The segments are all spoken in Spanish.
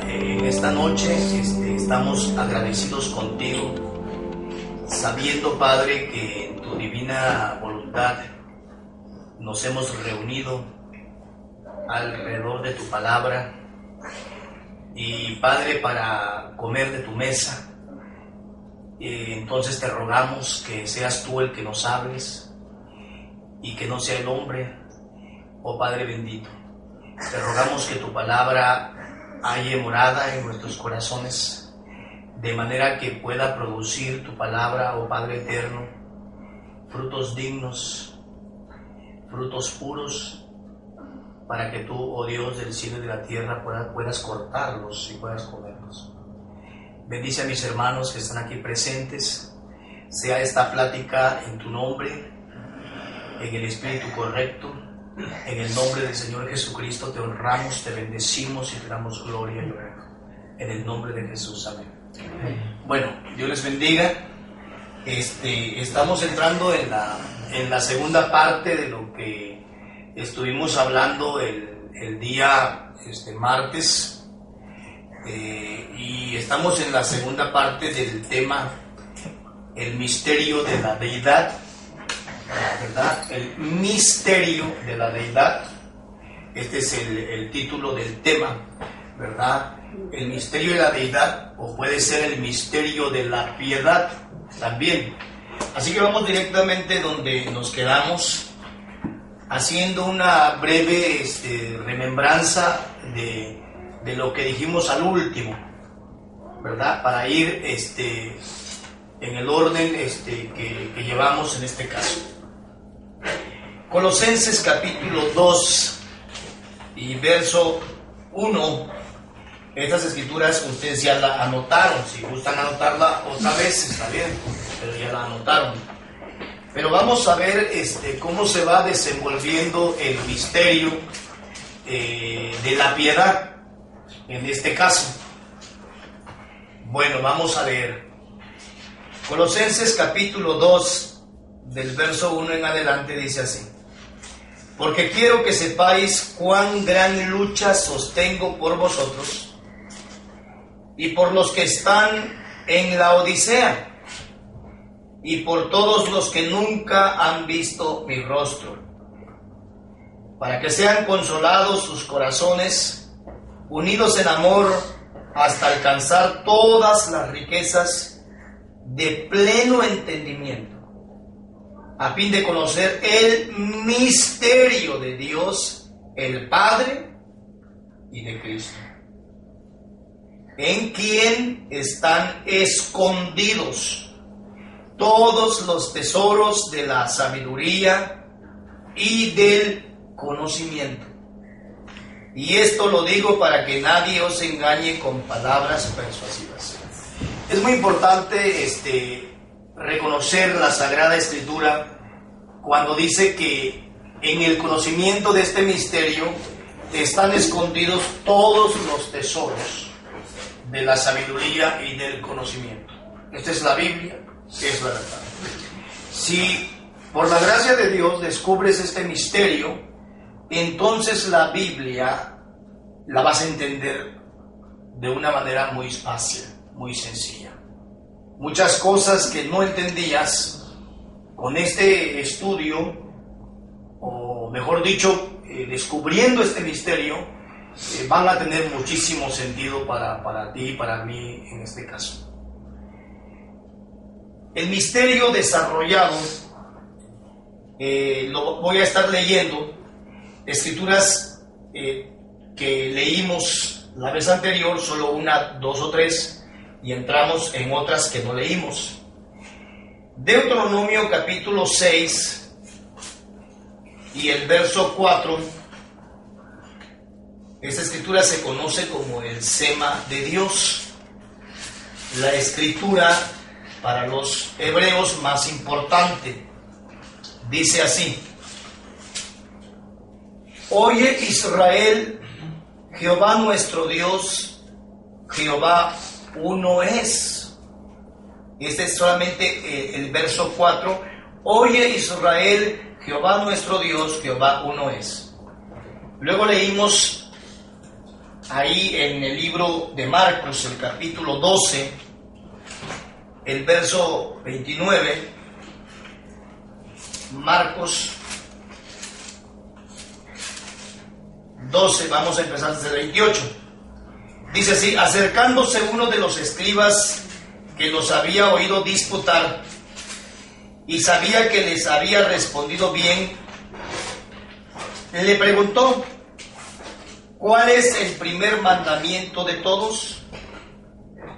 en esta noche estamos agradecidos contigo, sabiendo, Padre, que en tu divina voluntad nos hemos reunido alrededor de tu palabra y, Padre, para comer de tu mesa. Entonces te rogamos que seas tú el que nos hables y que no sea el hombre, oh Padre bendito. Te rogamos que tu palabra haya morada en nuestros corazones, de manera que pueda producir tu palabra, oh Padre eterno, frutos dignos, frutos puros, para que tú, oh Dios del cielo y de la tierra, puedas cortarlos y puedas comerlos. Bendice a mis hermanos que están aquí presentes, sea esta plática en tu nombre, en el espíritu correcto. En el nombre del Señor Jesucristo te honramos, te bendecimos y te damos gloria y honra. En el nombre de Jesús, amén. Bueno, Dios les bendiga. Estamos entrando en la segunda parte de lo que estuvimos hablando el día martes. Y estamos en la segunda parte del tema, el misterio de la deidad. ¿Verdad? El misterio de la deidad. Este es el título del tema, ¿verdad? El misterio de la deidad, o puede ser el misterio de la piedad también. Así que vamos directamente donde nos quedamos, haciendo una breve remembranza de lo que dijimos al último, ¿verdad? Para ir en el orden que llevamos en este caso. Colosenses capítulo 2 y verso 1. Estas escrituras ustedes ya la anotaron. Si gustan anotarla otra vez, está bien, pero ya la anotaron. Pero vamos a ver cómo se va desenvolviendo el misterio de la piedad en este caso. Bueno, vamos a leer Colosenses capítulo 2 del verso 1 en adelante. Dice así: porque quiero que sepáis cuán gran lucha sostengo por vosotros y por los que están en la Odisea y por todos los que nunca han visto mi rostro, para que sean consolados sus corazones, unidos en amor, hasta alcanzar todas las riquezas de pleno entendimiento, a fin de conocer el misterio de Dios, el Padre, y de Cristo, en quien están escondidos todos los tesoros de la sabiduría y del conocimiento. Y esto lo digo para que nadie os engañe con palabras persuasivas. Es muy importante reconocer la Sagrada Escritura cuando dice que en el conocimiento de este misterio están escondidos todos los tesoros de la sabiduría y del conocimiento. Esta es la Biblia, es la verdad. Si por la gracia de Dios descubres este misterio, entonces la Biblia la vas a entender de una manera muy fácil, muy sencilla. Muchas cosas que no entendías con este estudio, o mejor dicho, descubriendo este misterio, van a tener muchísimo sentido para ti y para mí en este caso. El misterio desarrollado, lo voy a estar leyendo, escrituras que leímos la vez anterior, solo una, dos o tres, y entramos en otras que no leímos. Deuteronomio capítulo 6 y el verso 4. Esta escritura se conoce como el Sema de Dios, la escritura para los hebreos más importante. Dice así: oye Israel, Jehová nuestro Dios, Jehová uno es. Este es solamente el verso 4. Oye Israel, Jehová nuestro Dios, Jehová uno es. Luego leímos ahí en el libro de Marcos, el capítulo 12, el verso 29. Marcos 12, vamos a empezar desde el 28. Dice así: acercándose uno de los escribas que los había oído disputar y sabía que les había respondido bien, le preguntó: ¿cuál es el primer mandamiento de todos?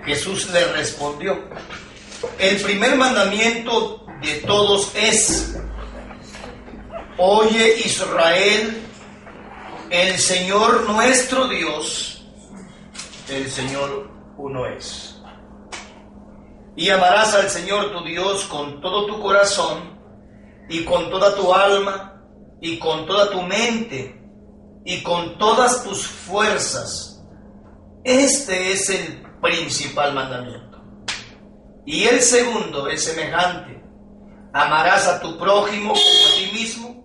Jesús le respondió: el primer mandamiento de todos es: oye, Israel, el Señor nuestro Dios, el Señor uno es. Y amarás al Señor tu Dios con todo tu corazón, y con toda tu alma, y con toda tu mente, y con todas tus fuerzas. Este es el principal mandamiento. Y el segundo es semejante: amarás a tu prójimo como a ti mismo.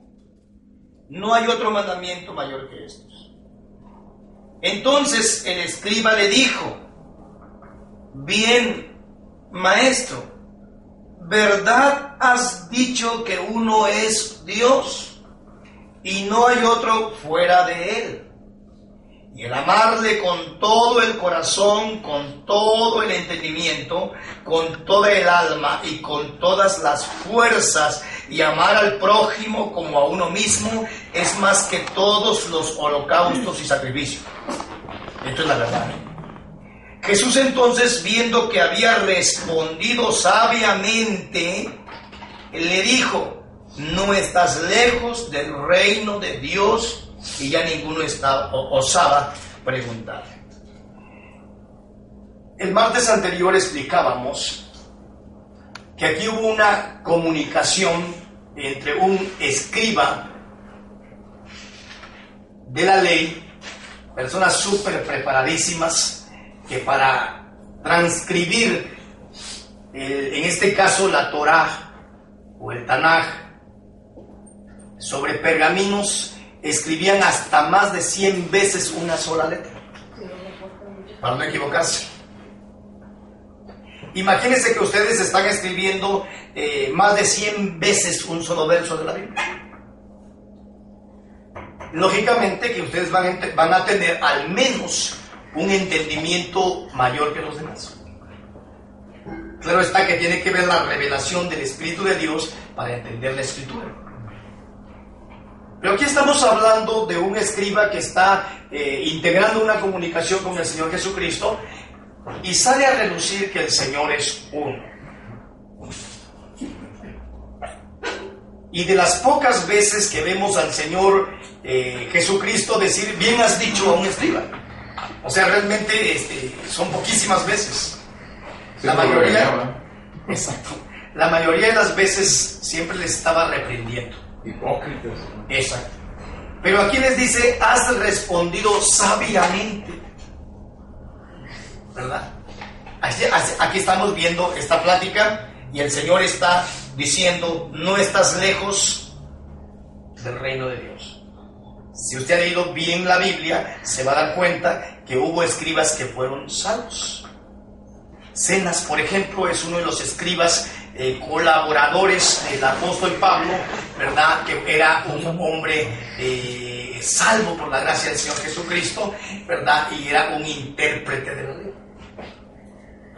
No hay otro mandamiento mayor que estos. Entonces el escriba le dijo: bien, maestro, ¿verdad has dicho que uno es Dios y no hay otro fuera de él? Y el amarle con todo el corazón, con todo el entendimiento, con toda el alma y con todas las fuerzas, y amar al prójimo como a uno mismo, es más que todos los holocaustos y sacrificios. Esto es la verdad. Jesús entonces, viendo que había respondido sabiamente, le dijo: no estás lejos del reino de Dios. Y ya ninguno osaba preguntar. El martes anterior explicábamos que aquí hubo una comunicación entre un escriba de la ley, personas súper preparadísimas, que para transcribir, en este caso la Torá o el Tanaj, sobre pergaminos, escribían hasta más de 100 veces una sola letra, para no equivocarse. Imagínense que ustedes están escribiendo más de 100 veces un solo verso de la Biblia. Lógicamente que ustedes van a tener al menos un entendimiento mayor que los demás. Claro está que tiene que ver la revelación del Espíritu de Dios para entender la Escritura. Pero aquí estamos hablando de un escriba que está integrando una comunicación con el Señor Jesucristo, y sale a relucir que el Señor es uno. Y de las pocas veces que vemos al Señor Jesucristo decir: bien has dicho, a un escriba. O sea, realmente son poquísimas veces. La mayoría, exacto, la mayoría de las veces siempre les estaba reprendiendo. Hipócritas. Exacto. Pero aquí les dice: has respondido sabiamente, ¿verdad? Aquí estamos viendo esta plática y el Señor está diciendo: no estás lejos del reino de Dios. Si usted ha leído bien la Biblia, se va a dar cuenta que hubo escribas que fueron salvos. Cenas, por ejemplo, es uno de los escribas colaboradores del apóstol Pablo, ¿verdad? Que era un hombre salvo por la gracia del Señor Jesucristo, ¿verdad? Y era un intérprete de la ley.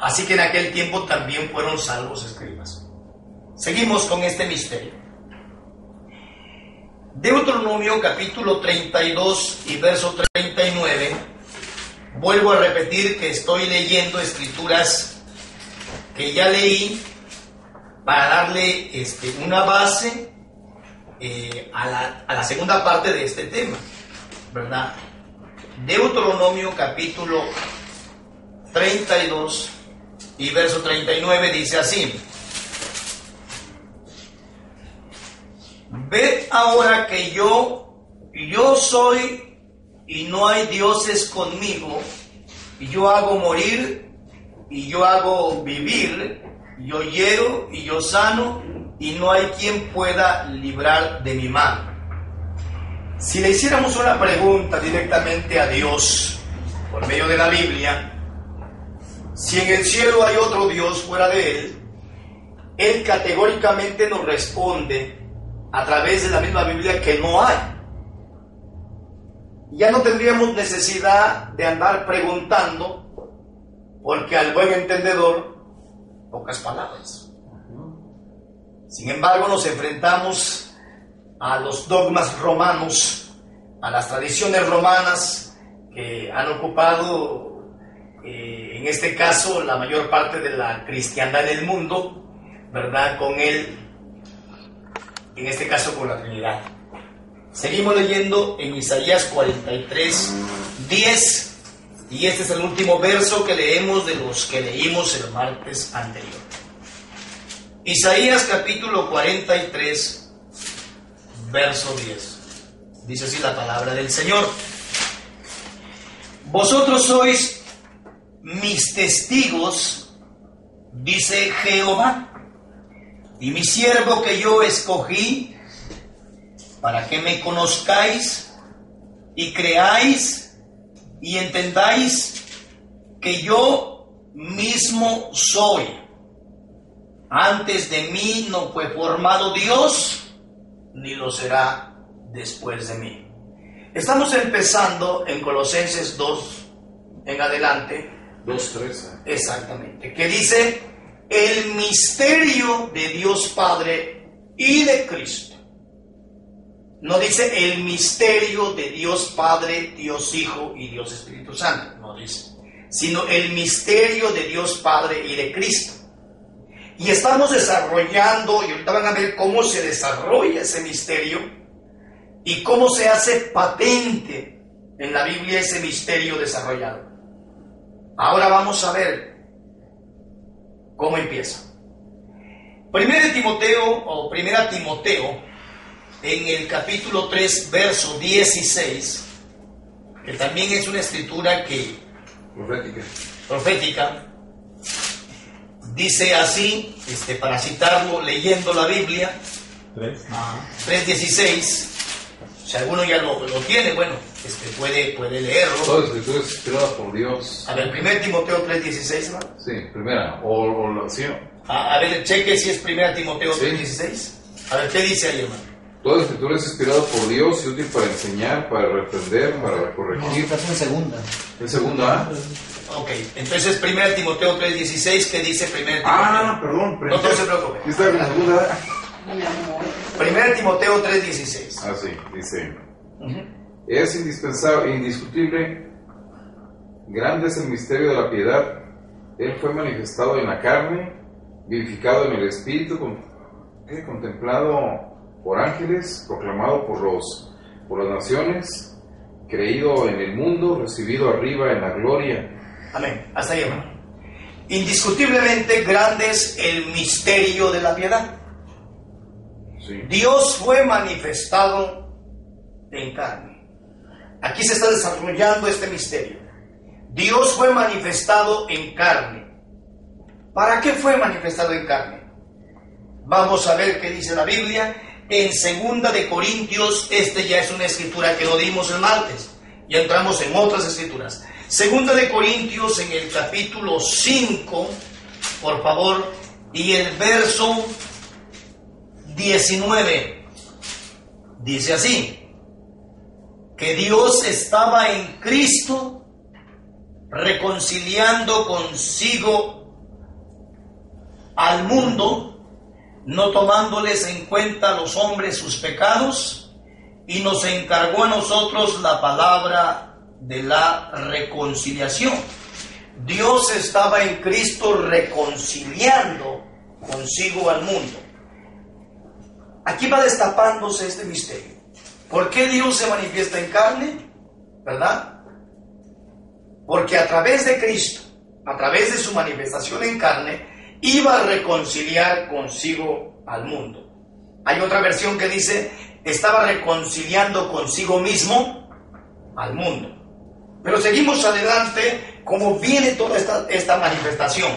Así que en aquel tiempo también fueron salvos escribas. Seguimos con este misterio. Deuteronomio capítulo 32 y verso 39. Vuelvo a repetir que estoy leyendo escrituras que ya leí para darle una base a la segunda parte de este tema, ¿verdad? Deuteronomio capítulo 32 y verso 39 dice así: ved ahora que yo soy y no hay dioses conmigo, y yo hago morir y yo hago vivir, yo hiero y yo sano, y no hay quien pueda librar de mi mano. Si le hiciéramos una pregunta directamente a Dios, por medio de la Biblia, si en el cielo hay otro Dios fuera de Él, Él categóricamente nos responde a través de la misma Biblia que no hay. Ya no tendríamos necesidad de andar preguntando, porque al buen entendedor, pocas palabras. Sin embargo, nos enfrentamos a los dogmas romanos, a las tradiciones romanas que han ocupado, en este caso, la mayor parte de la cristiandad del mundo, ¿verdad? Con él, en este caso con la Trinidad. Seguimos leyendo en Isaías 43, 10, y este es el último verso que leemos de los que leímos el martes anterior. Isaías capítulo 43, verso 10. Dice así la palabra del Señor: vosotros sois mis testigos, dice Jehová, y mi siervo que yo escogí, para que me conozcáis y creáis y entendáis que yo mismo soy. Antes de mí no fue formado Dios, ni lo será después de mí. Estamos empezando en Colosenses 2 en adelante. 2:13. Exactamente. Que dice: el misterio de Dios Padre y de Cristo. No dice el misterio de Dios Padre, Dios Hijo y Dios Espíritu Santo. No dice. Sino el misterio de Dios Padre y de Cristo. Y estamos desarrollando, y ahorita van a ver cómo se desarrolla ese misterio y cómo se hace patente en la Biblia ese misterio desarrollado. Ahora vamos a ver cómo empieza. Primera Timoteo, en el capítulo 3, verso 16, que también es una escritura profética, dice así, para citarlo leyendo la Biblia, 3:16. Si alguno ya lo tiene, bueno, puede leerlo. Toda escritura es inspirada por Dios. A ver, 1 Timoteo 3:16, ¿no? Sí, primera, sí. A ver, cheque si es 1 Timoteo 3:16. A ver, ¿qué dice ahí, hermano? Toda escritura es inspirada por Dios y útil para enseñar, para reprender, para corregir. No, estás en segunda. ¿En segunda? Ok, entonces 1 Timoteo 3:16, ¿qué dice 1 Timoteo? Perdón. No se preocupe. ¿Qué está en la segunda? 1 Timoteo 3:16. Ah, sí, dice: es indispensable, indiscutible, grande es el misterio de la piedad. Él fue manifestado en la carne, vivificado en el espíritu, contemplado por ángeles, proclamado por las naciones, creído en el mundo, recibido arriba en la gloria. Amén. Hasta ahí, hermano. Indiscutiblemente grande es el misterio de la piedad. Sí. Dios fue manifestado en carne. Aquí se está desarrollando este misterio. Dios fue manifestado en carne. ¿Para qué fue manifestado en carne? Vamos a ver qué dice la Biblia en 2 de Corintios. Ya es una escritura que lo dimos el martes. Ya entramos en otras escrituras. 2 de Corintios, en el capítulo 5, por favor, y el verso 19. Dice así: que Dios estaba en Cristo reconciliando consigo al mundo, no tomándoles en cuenta a los hombres sus pecados, y nos encargó a nosotros la palabra de la reconciliación. Dios estaba en Cristo reconciliando consigo al mundo. Aquí va destapándose este misterio. ¿Por qué Dios se manifiesta en carne? ¿Verdad? Porque a través de Cristo, a través de su manifestación en carne, iba a reconciliar consigo al mundo. Hay otra versión que dice: estaba reconciliando consigo mismo al mundo. Pero seguimos adelante, como viene toda esta manifestación.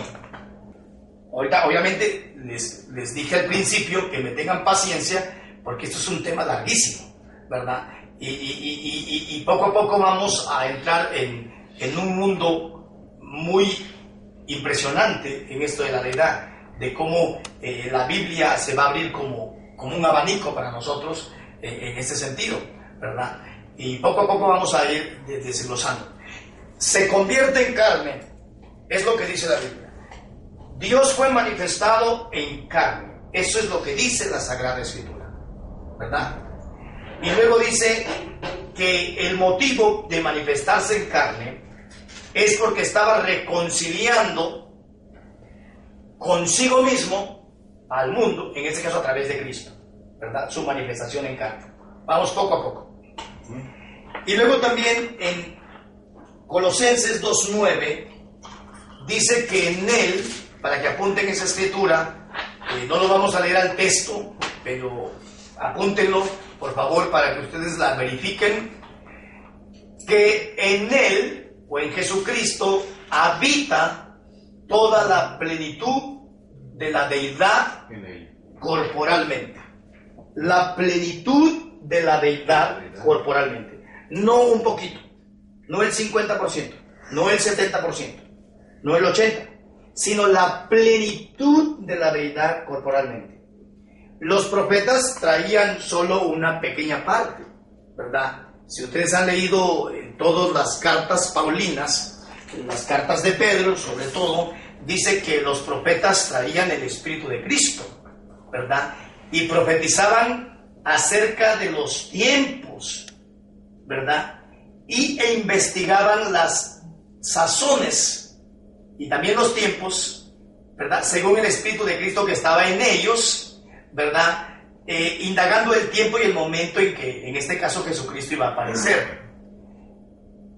Ahorita, obviamente, les dije al principio que me tengan paciencia, porque esto es un tema larguísimo, ¿verdad? Y poco a poco vamos a entrar en en un mundo muy impresionante en esto de la deidad, de cómo la Biblia se va a abrir como un abanico para nosotros en este sentido, ¿verdad? Y poco a poco vamos a ir desglosando. Se convierte en carne, es lo que dice la Biblia. Dios fue manifestado en carne, eso es lo que dice la Sagrada Escritura, ¿verdad? Y luego dice que el motivo de manifestarse en carne es porque estaba reconciliando consigo mismo al mundo, en este caso a través de Cristo, ¿verdad? Su manifestación en carne. Vamos poco a poco. Y luego también en Colosenses 2:9 dice que en él, para que apunten esa escritura, no lo vamos a leer al texto, pero apúntenlo por favor para que ustedes la verifiquen, que en él o en Jesucristo habita toda la plenitud de la deidad corporalmente. La plenitud de la deidad corporalmente. No un poquito, no el 50%, no el 70%, no el 80%, sino la plenitud de la deidad corporalmente. Los profetas traían solo una pequeña parte, ¿verdad? Si ustedes han leído todas las cartas paulinas, las cartas de Pedro, sobre todo, dice que los profetas traían el Espíritu de Cristo, ¿verdad? Y profetizaban acerca de los tiempos, ¿verdad? E investigaban las sazones y también los tiempos, ¿verdad? Según el Espíritu de Cristo que estaba en ellos, ¿verdad? Indagando el tiempo y el momento en que, en este caso, Jesucristo iba a aparecer.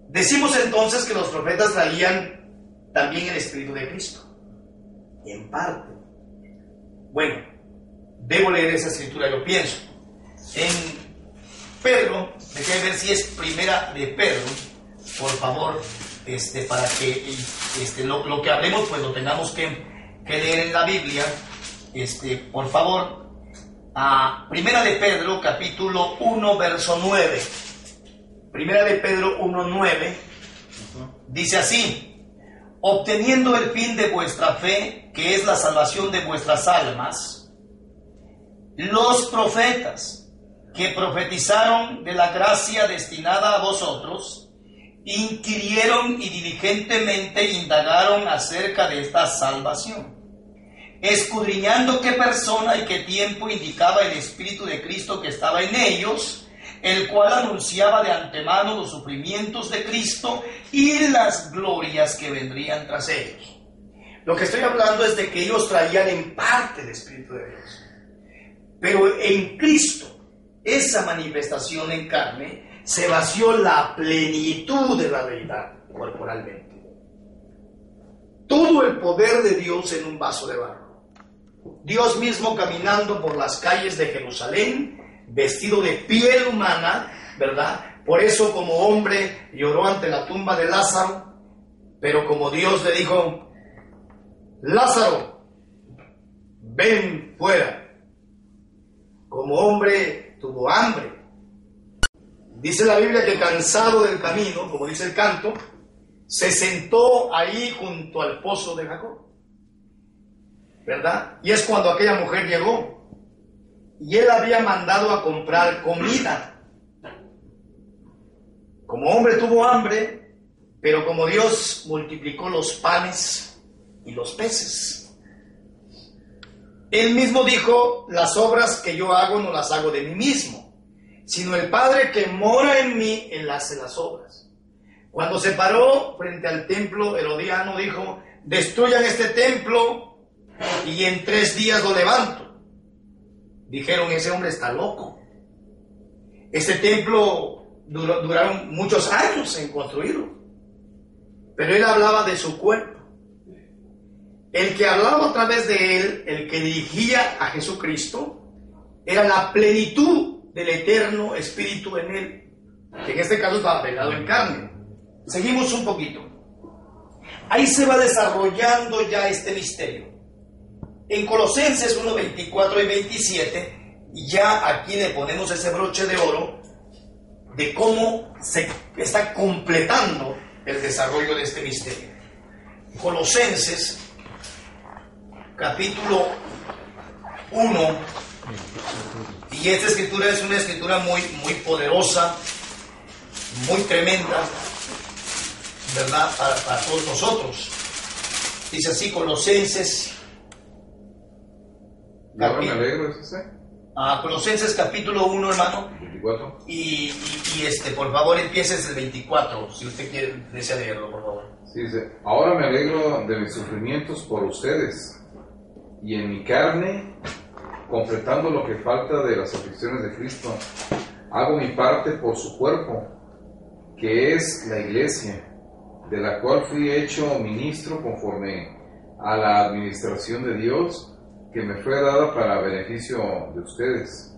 Decimos entonces que los profetas traían también el Espíritu de Cristo, en parte. Bueno, debo leer esa escritura, yo pienso. En Pedro, déjenme ver si es primera de Pedro, por favor, para que lo que hablemos pues lo tengamos que leer en la Biblia, por favor. Primera de Pedro, capítulo 1, verso 9. Primera de Pedro 1:9 dice así: obteniendo el fin de vuestra fe, que es la salvación de vuestras almas, los profetas que profetizaron de la gracia destinada a vosotros, inquirieron y diligentemente indagaron acerca de esta salvación, escudriñando qué persona y qué tiempo indicaba el Espíritu de Cristo que estaba en ellos, el cual anunciaba de antemano los sufrimientos de Cristo y las glorias que vendrían tras ellos. Lo que estoy hablando es de que ellos traían en parte el Espíritu de Dios, pero en Cristo, esa manifestación en carne, se vació la plenitud de la deidad corporalmente. Todo el poder de Dios en un vaso de barro. Dios mismo caminando por las calles de Jerusalén, vestido de piel humana, ¿verdad? Por eso como hombre lloró ante la tumba de Lázaro, pero como Dios le dijo: Lázaro, ven fuera. Como hombre tuvo hambre. Dice la Biblia que cansado del camino, como dice el canto, se sentó ahí junto al pozo de Jacob, ¿verdad? Y es cuando aquella mujer llegó y él había mandado a comprar comida. Como hombre tuvo hambre, pero como Dios multiplicó los panes y los peces. Él mismo dijo: las obras que yo hago no las hago de mí mismo, sino el Padre que mora en mí, Él hace las obras. Cuando se paró frente al templo herodiano, dijo: destruyan este templo y en 3 días lo levanto. Dijeron: ese hombre está loco. Este templo duraron muchos años en construirlo, pero él hablaba de su cuerpo. El que hablaba a través de él, el que dirigía a Jesucristo, era la plenitud del eterno Espíritu en él, que en este caso estaba velado en carne. Seguimos un poquito. Ahí se va desarrollando ya este misterio. En Colosenses 1, 24 y 27, ya aquí le ponemos ese broche de oro de cómo se está completando el desarrollo de este misterio. Colosenses, capítulo 1, y esta escritura es una escritura muy poderosa, muy tremenda, ¿verdad? Para todos nosotros. Dice así Colosenses. Ahora me alegro, ¿es usted? Colosenses capítulo 1, hermano. 24. Y por favor empiece desde el 24, si usted desea leerlo, por favor. Sí, dice, ahora me alegro de mis sufrimientos por ustedes, y en mi carne, completando lo que falta de las aflicciones de Cristo, hago mi parte por su cuerpo, que es la iglesia, de la cual fui hecho ministro conforme a la administración de Dios, que me fue dada para beneficio de ustedes,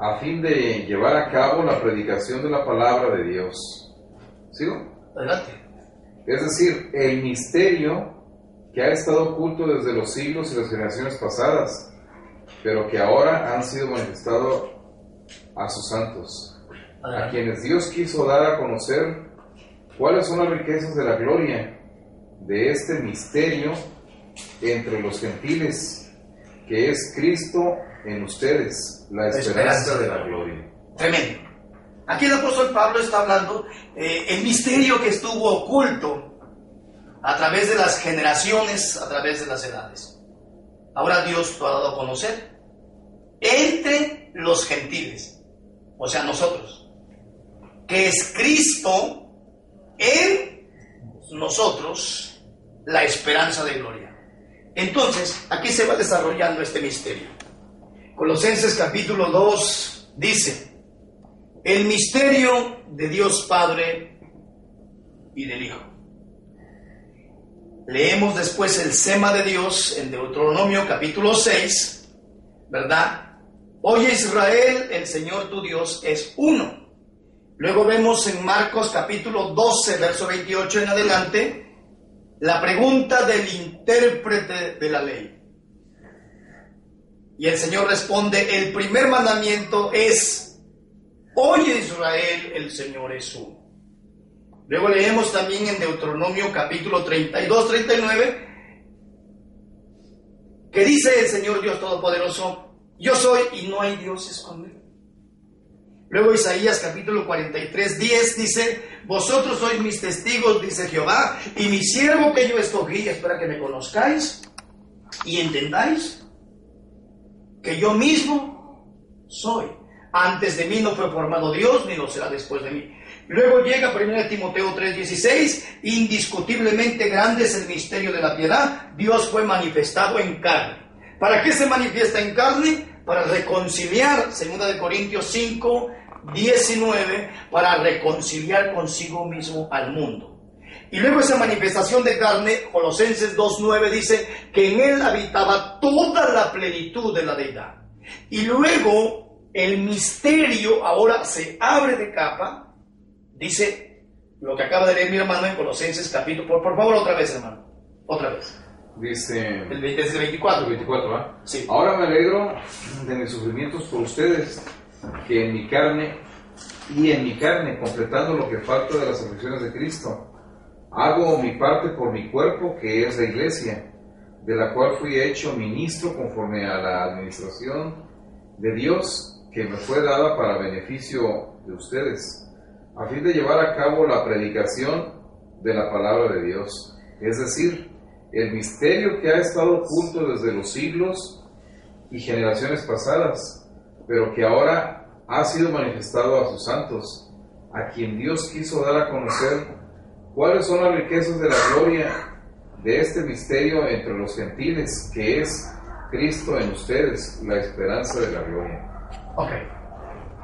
a fin de llevar a cabo la predicación de la palabra de Dios. ¿Sigo? Adelante. Es decir, el misterio que ha estado oculto desde los siglos y las generaciones pasadas, pero que ahora han sido manifestados a sus santos, a quienes Dios quiso dar a conocer cuáles son las riquezas de la gloria de este misterio entre los gentiles, que es Cristo en ustedes, la esperanza de la gloria. Tremendo. Aquí el apóstol Pablo está hablando el misterio que estuvo oculto a través de las generaciones, a través de las edades. Ahora Dios lo ha dado a conocer entre los gentiles, o sea, nosotros, que es Cristo en nosotros, la esperanza de gloria. Entonces, aquí se va desarrollando este misterio. Colosenses capítulo 2 dice: el misterio de Dios Padre y del Hijo. Leemos después el sema de Dios en Deuteronomio capítulo 6, ¿verdad? Oye Israel, el Señor tu Dios es uno. Luego vemos en Marcos capítulo 12, verso 28 en adelante, la pregunta del intérprete de la ley. Y el Señor responde: el primer mandamiento es: oye Israel, el Señor es uno. Luego leemos también en Deuteronomio capítulo 32, 39, que dice el Señor Dios Todopoderoso: yo soy y no hay dioses conmigo. Luego Isaías capítulo 43, 10 dice: vosotros sois mis testigos, dice Jehová, y mi siervo que yo escogí, espera que me conozcáis y entendáis que yo mismo soy. Antes de mí no fue formado Dios, ni lo será después de mí. Luego llega 1 Timoteo 3:16, indiscutiblemente grande es el misterio de la piedad, Dios fue manifestado en carne. ¿Para qué se manifiesta en carne? Para reconciliar, 2 Corintios 5, 19, para reconciliar consigo mismo al mundo. Y luego esa manifestación de carne, Colosenses 2:9 dice que en él habitaba toda la plenitud de la deidad. Y luego el misterio ahora se abre de capa, dice lo que acaba de leer mi hermano en Colosenses capítulo, por favor otra vez, hermano, otra vez. Dice el 24. El 24, ¿ah? Sí. Ahora me alegro de mis sufrimientos por ustedes, que en mi carne, completando lo que falta de las aflicciones de Cristo, hago mi parte por mi cuerpo, que es la iglesia, de la cual fui hecho ministro conforme a la administración de Dios, que me fue dada para beneficio de ustedes, a fin de llevar a cabo la predicación de la palabra de Dios, es decir, el misterio que ha estado oculto desde los siglos y generaciones pasadas, pero que ahora ha sido manifestado a sus santos, a quien Dios quiso dar a conocer cuáles son las riquezas de la gloria de este misterio entre los gentiles, que es Cristo en ustedes, la esperanza de la gloria. Ok.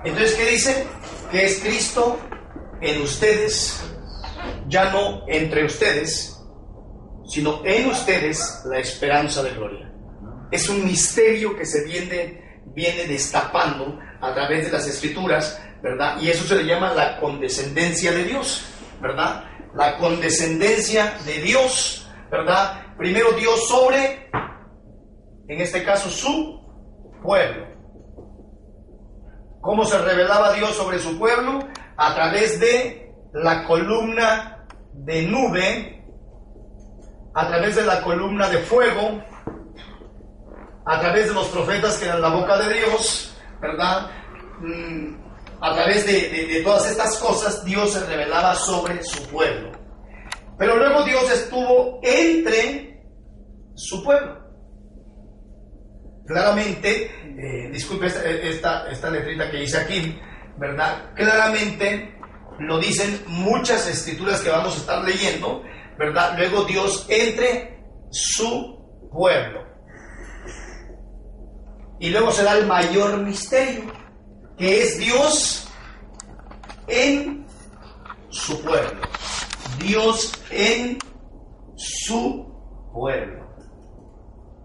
Entonces, ¿qué dice? Que es Cristo en ustedes, ya no entre ustedes, sino en ustedes la esperanza de gloria. Es un misterio que se viene destapando a través de las Escrituras, ¿verdad? Y eso se le llama la condescendencia de Dios, ¿verdad? La condescendencia de Dios, ¿verdad? Primero Dios sobre, en este caso, su pueblo. ¿Cómo se revelaba Dios sobre su pueblo? A través de la columna de nube, a través de la columna de fuego, a través de los profetas que eran la boca de Dios, ¿verdad? A través de todas estas cosas, Dios se revelaba sobre su pueblo. Pero luego Dios estuvo entre su pueblo. Claramente, disculpe esta letrita que hice aquí, ¿verdad? Claramente lo dicen muchas escrituras que vamos a estar leyendo, ¿verdad? Luego Dios entre su pueblo. Y luego se da el mayor misterio, que es Dios en su pueblo. Dios en su pueblo.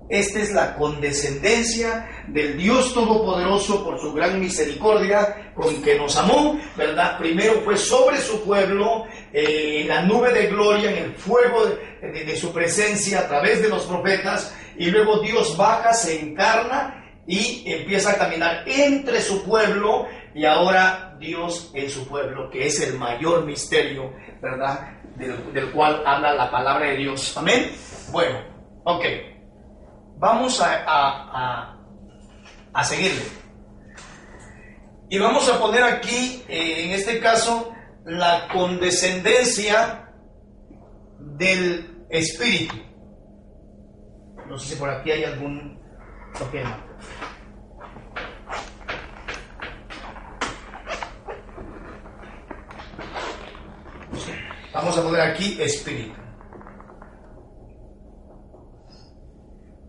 Esta es la condescendencia del Dios Todopoderoso por su gran misericordia con que nos amó, ¿verdad? Primero fue sobre su pueblo, la nube de gloria, en el fuego de su presencia a través de los profetas, y luego Dios baja, se encarna y empieza a caminar entre su pueblo, y ahora Dios en su pueblo, que es el mayor misterio, ¿verdad? Del cual habla la palabra de Dios. Amén. Bueno, ok. Vamos a seguirle. Y vamos a poner aquí, en este caso, la condescendencia del Espíritu. No sé si por aquí hay algún... Okay. Vamos a poner aquí Espíritu.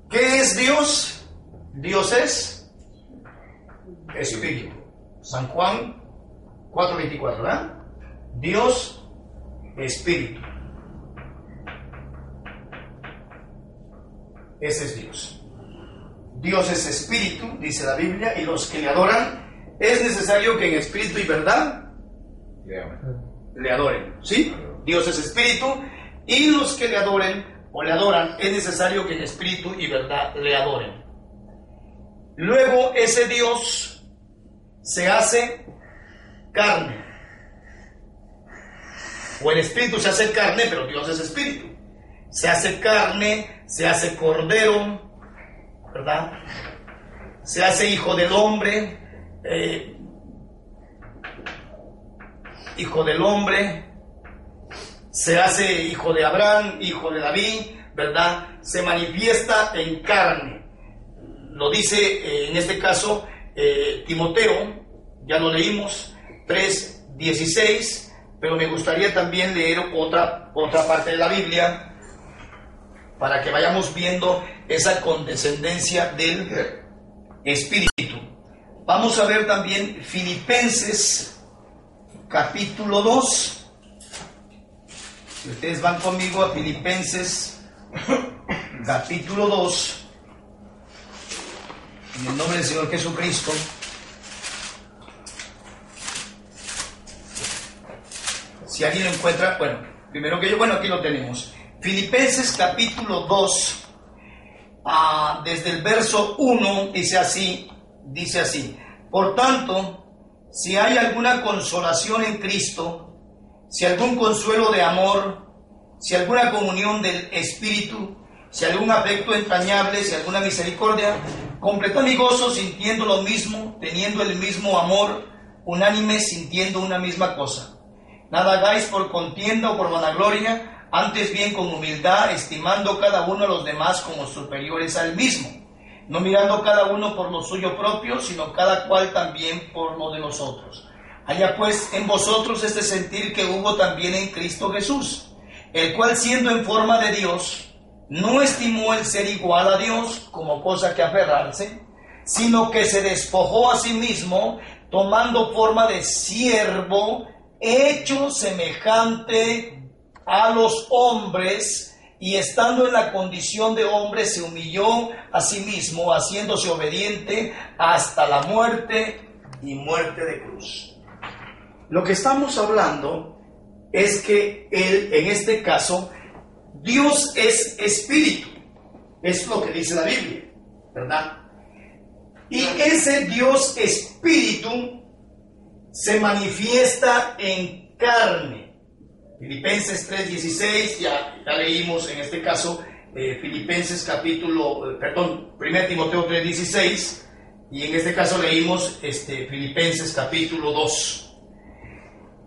¿Qué es Dios? Dios es Espíritu. San Juan 4:24, ¿verdad? Dios, Espíritu. Ese es Dios. Dios es Espíritu, dice la Biblia, y los que le adoran, es necesario que en espíritu y verdad le adoren. ¿Sí? Dios es Espíritu, y los que le adoren o le adoran, es necesario que en espíritu y verdad le adoren. Luego ese Dios se hace carne. O el Espíritu se hace carne, pero Dios es Espíritu. Se hace carne, se hace cordero, ¿verdad? Se hace hijo del hombre, se hace hijo de Abraham, hijo de David, ¿verdad? Se manifiesta en carne. Lo dice en este caso Timoteo, ya lo leímos, 3:16, pero me gustaría también leer otra parte de la Biblia para que vayamos viendo esa condescendencia del Espíritu. Vamos a ver también Filipenses capítulo 2. Si ustedes van conmigo a Filipenses capítulo 2, en el nombre del Señor Jesucristo. Si alguien lo encuentra, bueno, primero que yo, bueno, aquí lo tenemos. Filipenses capítulo 2, desde el verso 1, dice así, por tanto, si hay alguna consolación en Cristo, si algún consuelo de amor, si alguna comunión del Espíritu, si algún afecto entrañable, si alguna misericordia, completad mi gozo sintiendo lo mismo, teniendo el mismo amor, unánimes sintiendo una misma cosa. Nada hagáis por contienda o por vanagloria, antes bien con humildad, estimando cada uno a los demás como superiores al mismo, no mirando cada uno por lo suyo propio, sino cada cual también por lo de los otros. Haya pues en vosotros este sentir que hubo también en Cristo Jesús, el cual siendo en forma de Dios, no estimó el ser igual a Dios como cosa que aferrarse, sino que se despojó a sí mismo, tomando forma de siervo, hecho semejante a los hombres, y estando en la condición de hombre se humilló a sí mismo, haciéndose obediente hasta la muerte y muerte de cruz. Lo que estamos hablando es que Él, en este caso, Dios es Espíritu. Es lo que dice la Biblia, ¿verdad? Y ese Dios Espíritu se manifiesta en carne. Filipenses 3:16, ya leímos en este caso Filipenses 1 Timoteo 3:16, y en este caso leímos Filipenses capítulo 2.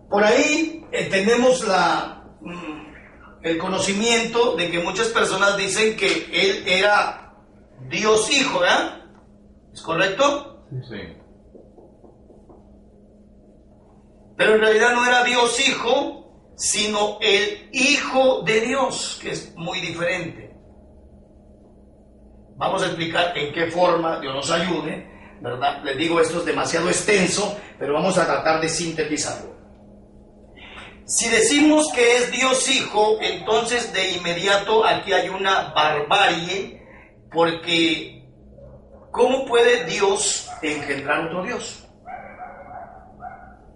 Por ahí tenemos el conocimiento de que muchas personas dicen que él era Dios Hijo, ¿verdad? ¿Es correcto? Sí. Pero en realidad no era Dios Hijo, sino el Hijo de Dios, que es muy diferente. Vamos a explicar en qué forma, Dios nos ayude, ¿verdad? Les digo, esto es demasiado extenso, pero vamos a tratar de sintetizarlo. Si decimos que es Dios Hijo, entonces de inmediato aquí hay una barbarie, porque ¿cómo puede Dios engendrar otro Dios?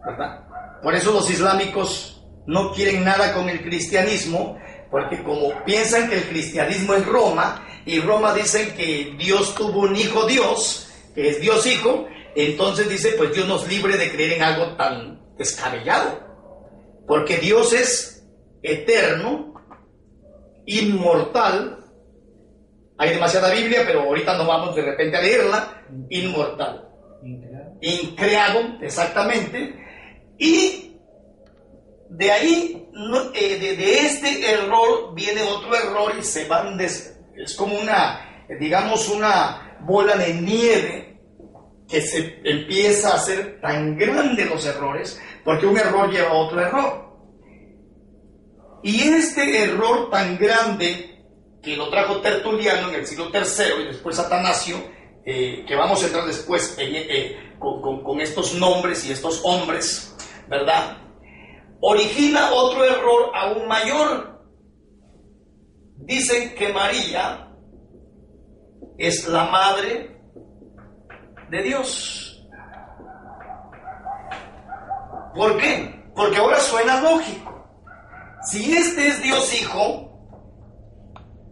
¿Verdad? Por eso los islámicos no quieren nada con el cristianismo, porque como piensan que el cristianismo es Roma, y Roma dicen que Dios tuvo un hijo Dios, que es Dios Hijo, entonces dice, pues Dios nos libre de creer en algo tan descabellado. Porque Dios es eterno, inmortal. Hay demasiada Biblia, pero ahorita no vamos de repente a leerla. Inmortal. Increado, exactamente. Y de ahí, de este error, viene otro error y se van, es como una bola de nieve que se empieza a hacer tan grande los errores, porque un error lleva a otro error. Y este error tan grande que lo trajo Tertuliano en el siglo III y después Atanasio, que vamos a entrar después con estos nombres y estos hombres, ¿verdad? Origina otro error aún mayor. Dicen que María es la madre de Dios. ¿Por qué? Porque ahora suena lógico. Si este es Dios Hijo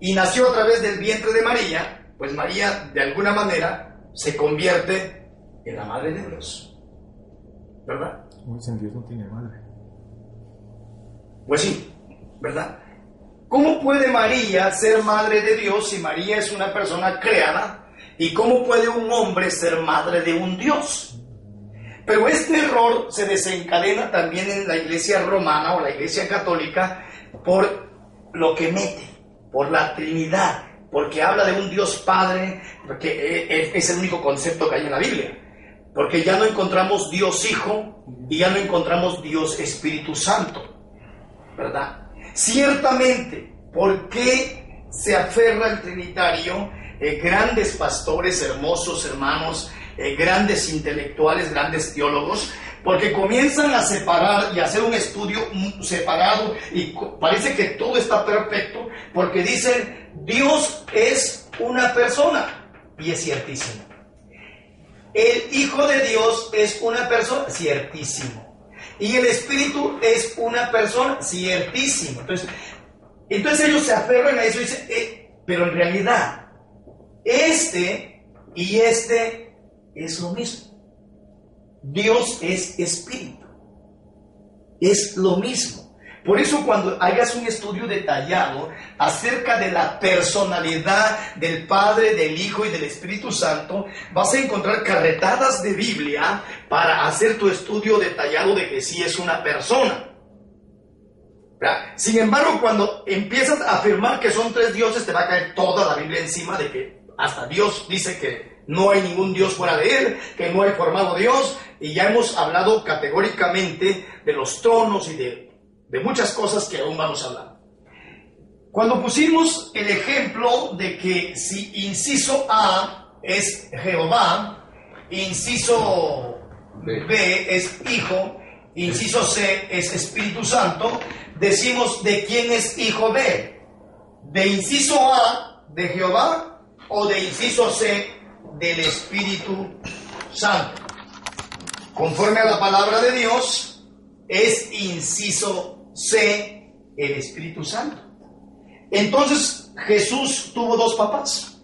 y nació a través del vientre de María, pues María de alguna manera se convierte en la madre de Dios, ¿verdad? Dicen Dios no tiene madre. Pues sí, ¿verdad? ¿Cómo puede María ser madre de Dios si María es una persona creada? ¿Y cómo puede un hombre ser madre de un Dios? Pero este error se desencadena también en la iglesia romana o la iglesia católica por lo que mete, por la Trinidad, porque habla de un Dios Padre, porque es el único concepto que hay en la Biblia. Porque ya no encontramos Dios Hijo y ya no encontramos Dios Espíritu Santo, ¿verdad? Ciertamente, ¿por qué se aferra el Trinitario? Grandes pastores, hermosos hermanos, grandes intelectuales, grandes teólogos, porque comienzan a separar y a hacer un estudio separado y parece que todo está perfecto, porque dicen Dios es una persona, y es ciertísimo. El Hijo de Dios es una persona, ciertísimo. Y el Espíritu es una persona, ciertísimo. Entonces ellos se aferran a eso y dicen, pero en realidad este y este es lo mismo. Dios es espíritu. Es lo mismo. Por eso cuando hagas un estudio detallado acerca de la personalidad del Padre, del Hijo y del Espíritu Santo, vas a encontrar carretadas de Biblia para hacer tu estudio detallado de que sí es una persona. ¿Verdad? Sin embargo, cuando empiezas a afirmar que son tres dioses, te va a caer toda la Biblia encima de que hasta Dios dice que no hay ningún Dios fuera de Él, que no hay formado Dios, y ya hemos hablado categóricamente de los tronos y de muchas cosas que aún vamos a hablar. Cuando pusimos el ejemplo de que si inciso A es Jehová, inciso B es Hijo, inciso C es Espíritu Santo, decimos ¿de quién es Hijo B? ¿De inciso A de Jehová o de inciso C del Espíritu Santo? Conforme a la palabra de Dios, es inciso C el Espíritu Santo. Entonces, ¿Jesús tuvo dos papás?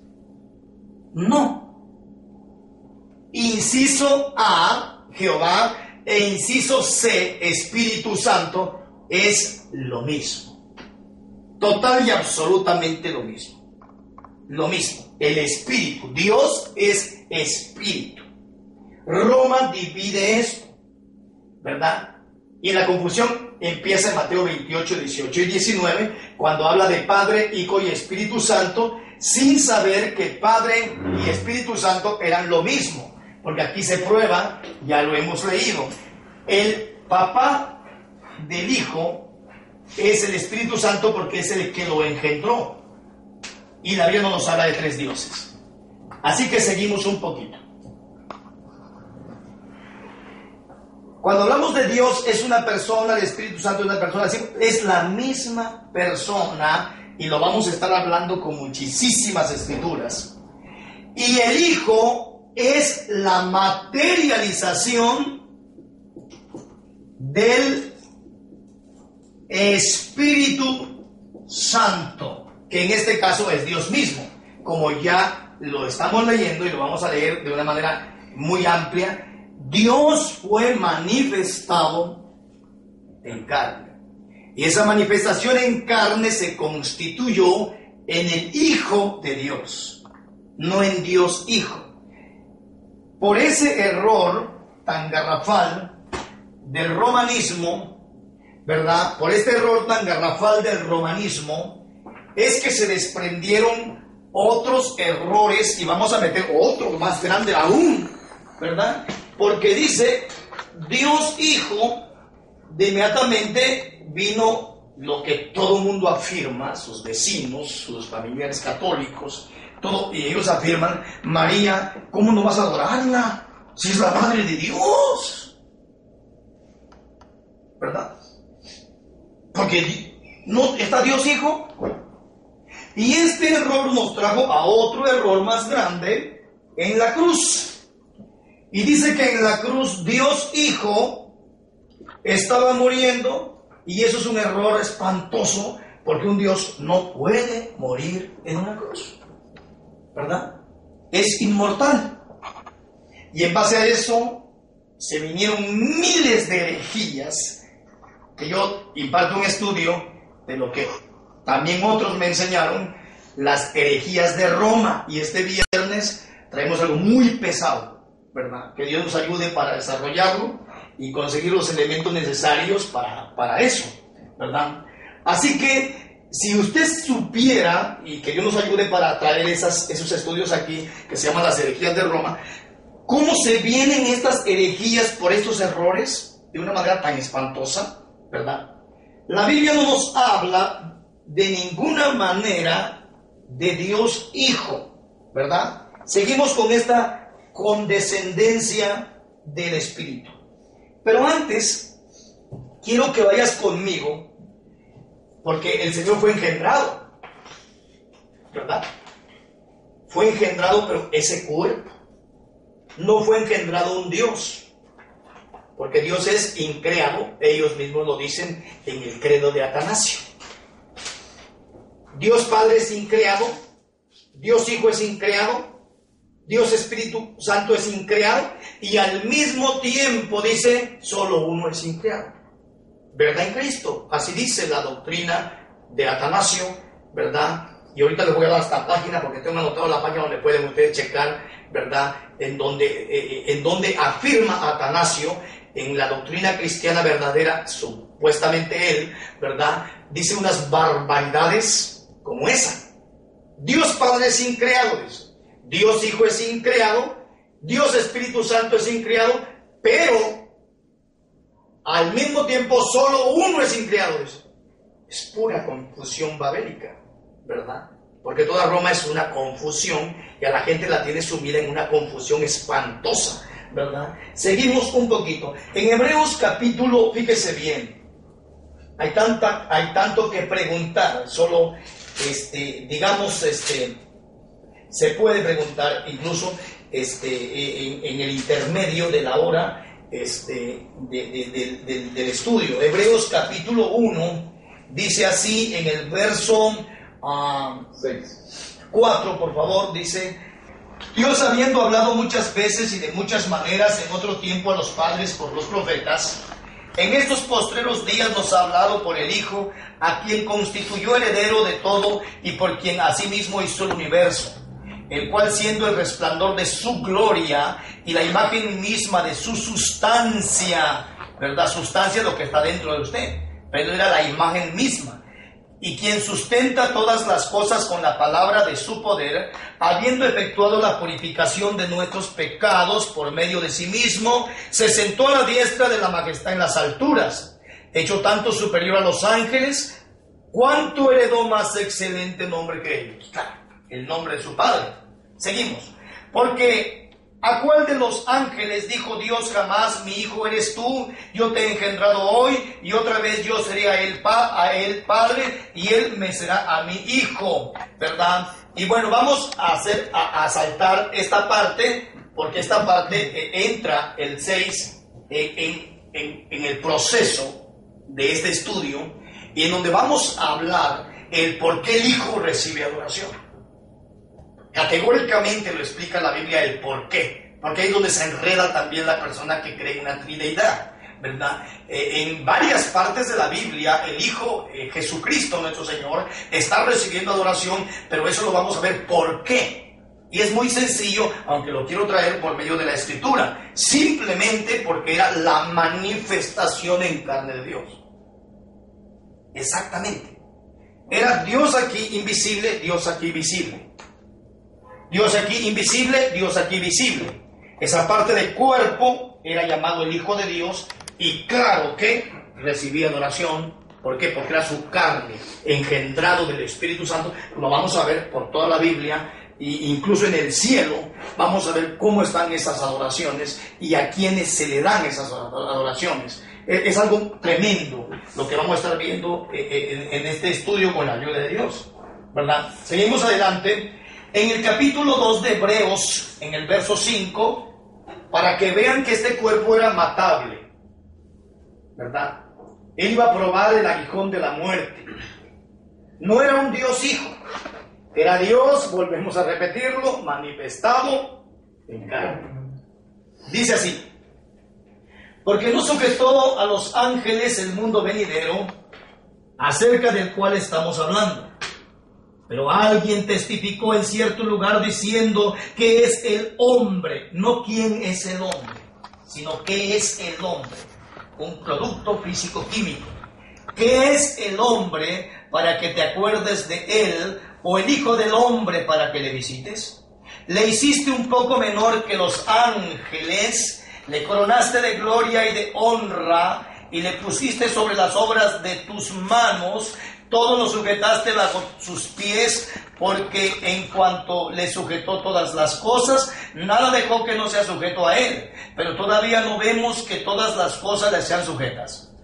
No. Inciso A, Jehová, e inciso C, Espíritu Santo, es lo mismo. Total y absolutamente lo mismo. Lo mismo. El espíritu. Dios es espíritu. Roma divide esto, ¿verdad? Y la confusión empieza en Mateo 28, 18 y 19, cuando habla de Padre, Hijo y Espíritu Santo, sin saber que Padre y Espíritu Santo eran lo mismo. Porque aquí se prueba, ya lo hemos leído, el papá del Hijo es el Espíritu Santo porque es el que lo engendró. Y la Biblia no nos habla de tres dioses. Así que seguimos un poquito. Cuando hablamos de Dios, es una persona, el Espíritu Santo es una persona, es la misma persona, y lo vamos a estar hablando con muchísimas escrituras. Y el Hijo es la materialización del Espíritu Santo, que en este caso es Dios mismo, como ya lo estamos leyendo y lo vamos a leer de una manera muy amplia. Dios fue manifestado en carne. Y esa manifestación en carne se constituyó en el Hijo de Dios, no en Dios Hijo. Por ese error tan garrafal del romanismo, ¿verdad? Por este error tan garrafal del romanismo, es que se desprendieron otros errores, y vamos a meter otro más grande aún, ¿verdad? Porque dice Dios Hijo, de inmediatamente vino lo que todo el mundo afirma, sus vecinos, sus familiares católicos, todo, y ellos afirman: María, ¿cómo no vas a adorarla si es la madre de Dios? ¿Verdad? Porque no está Dios Hijo. Y este error nos trajo a otro error más grande en la cruz. Y dice que en la cruz Dios Hijo estaba muriendo, y eso es un error espantoso, porque un Dios no puede morir en una cruz, ¿verdad? Es inmortal. Y en base a eso se vinieron miles de herejías, que yo imparto un estudio de lo que también otros me enseñaron, las herejías de Roma, y este viernes traemos algo muy pesado, ¿verdad? Que Dios nos ayude para desarrollarlo y conseguir los elementos necesarios para eso, ¿verdad? Así que si usted supiera, y que Dios nos ayude para traer esos estudios aquí, que se llaman las herejías de Roma, cómo se vienen estas herejías por estos errores de una manera tan espantosa, ¿verdad? La Biblia no nos habla de ninguna manera de Dios Hijo, ¿verdad? Seguimos con esta condescendencia del Espíritu. Pero antes, quiero que vayas conmigo, porque el Señor fue engendrado, ¿verdad? Fue engendrado, pero ese cuerpo. No fue engendrado un Dios, porque Dios es increado, ellos mismos lo dicen en el credo de Atanasio. Dios Padre es increado, Dios Hijo es increado, Dios Espíritu Santo es increado, y al mismo tiempo dice, solo uno es increado. ¿Verdad en Cristo? Así dice la doctrina de Atanasio, ¿verdad? Y ahorita les voy a dar esta página, porque tengo anotado la página donde pueden ustedes checar, ¿verdad? En donde afirma Atanasio, en la doctrina cristiana verdadera, supuestamente él, ¿verdad? Dice unas barbaridades como esa. Dios Padre es increado, dice. Dios Hijo es increado, Dios Espíritu Santo es increado, pero al mismo tiempo solo uno es increado. Es pura confusión babélica, ¿verdad? Porque toda Roma es una confusión, y a la gente la tiene sumida en una confusión espantosa, ¿verdad? Seguimos un poquito. En Hebreos capítulo, fíjese bien, hay tanto que preguntar, solo, se puede preguntar incluso en el intermedio de la hora del estudio. Hebreos capítulo 1 dice así en el verso 4, por favor, dice: Dios, habiendo hablado muchas veces y de muchas maneras en otro tiempo a los padres por los profetas, en estos postreros días nos ha hablado por el Hijo, a quien constituyó heredero de todo y por quien asimismo hizo el universo, el cual siendo el resplandor de su gloria y la imagen misma de su sustancia, ¿verdad? Sustancia es lo que está dentro de usted, pero era la imagen misma. Y quien sustenta todas las cosas con la palabra de su poder, habiendo efectuado la purificación de nuestros pecados por medio de sí mismo, se sentó a la diestra de la majestad en las alturas, hecho tanto superior a los ángeles, cuanto heredó más excelente nombre que ellos. Claro, el nombre de su Padre. Seguimos. Porque ¿a cuál de los ángeles dijo Dios jamás, mi hijo eres tú, yo te he engendrado hoy, y otra vez yo seré a él padre, y él me será a mi hijo? ¿Verdad? Y bueno, vamos a saltar esta parte, porque esta parte entra el 6 en el proceso de este estudio, y en donde vamos a hablar el por qué el hijo recibe adoración. Categóricamente lo explica la Biblia el por qué, porque ahí es donde se enreda también la persona que cree en una trideidad, ¿verdad? En varias partes de la Biblia el Hijo Jesucristo nuestro Señor está recibiendo adoración, pero eso lo vamos a ver por qué. Y es muy sencillo, aunque lo quiero traer por medio de la Escritura, simplemente porque era la manifestación en carne de Dios. Exactamente. Era Dios aquí invisible, Dios aquí visible. Dios aquí invisible, Dios aquí visible. Esa parte del cuerpo era llamado el Hijo de Dios, y claro que recibía adoración. ¿Por qué? Porque era su carne, engendrado del Espíritu Santo. Lo vamos a ver por toda la Biblia, e incluso en el cielo vamos a ver cómo están esas adoraciones y a quienes se le dan esas adoraciones. Es algo tremendo lo que vamos a estar viendo en este estudio con la ayuda de Dios, ¿verdad? Seguimos adelante. En el capítulo 2 de Hebreos, en el verso 5, para que vean que este cuerpo era matable, ¿verdad? Él iba a probar el aguijón de la muerte. No era un Dios hijo, era Dios, volvemos a repetirlo, manifestado en carne. Dice así: porque no sujetó a los ángeles el mundo venidero, acerca del cual estamos hablando. Pero alguien testificó en cierto lugar diciendo que es el hombre, no quién es el hombre, sino qué es el hombre, un producto físico-químico. ¿Qué es el hombre para que te acuerdes de él, o el hijo del hombre para que le visites? Le hiciste un poco menor que los ángeles, le coronaste de gloria y de honra, y le pusiste sobre las obras de tus manos. Todo lo sujetaste bajo sus pies, porque en cuanto le sujetó todas las cosas, nada dejó que no sea sujeto a él. Pero todavía no vemos que todas las cosas le sean sujetas.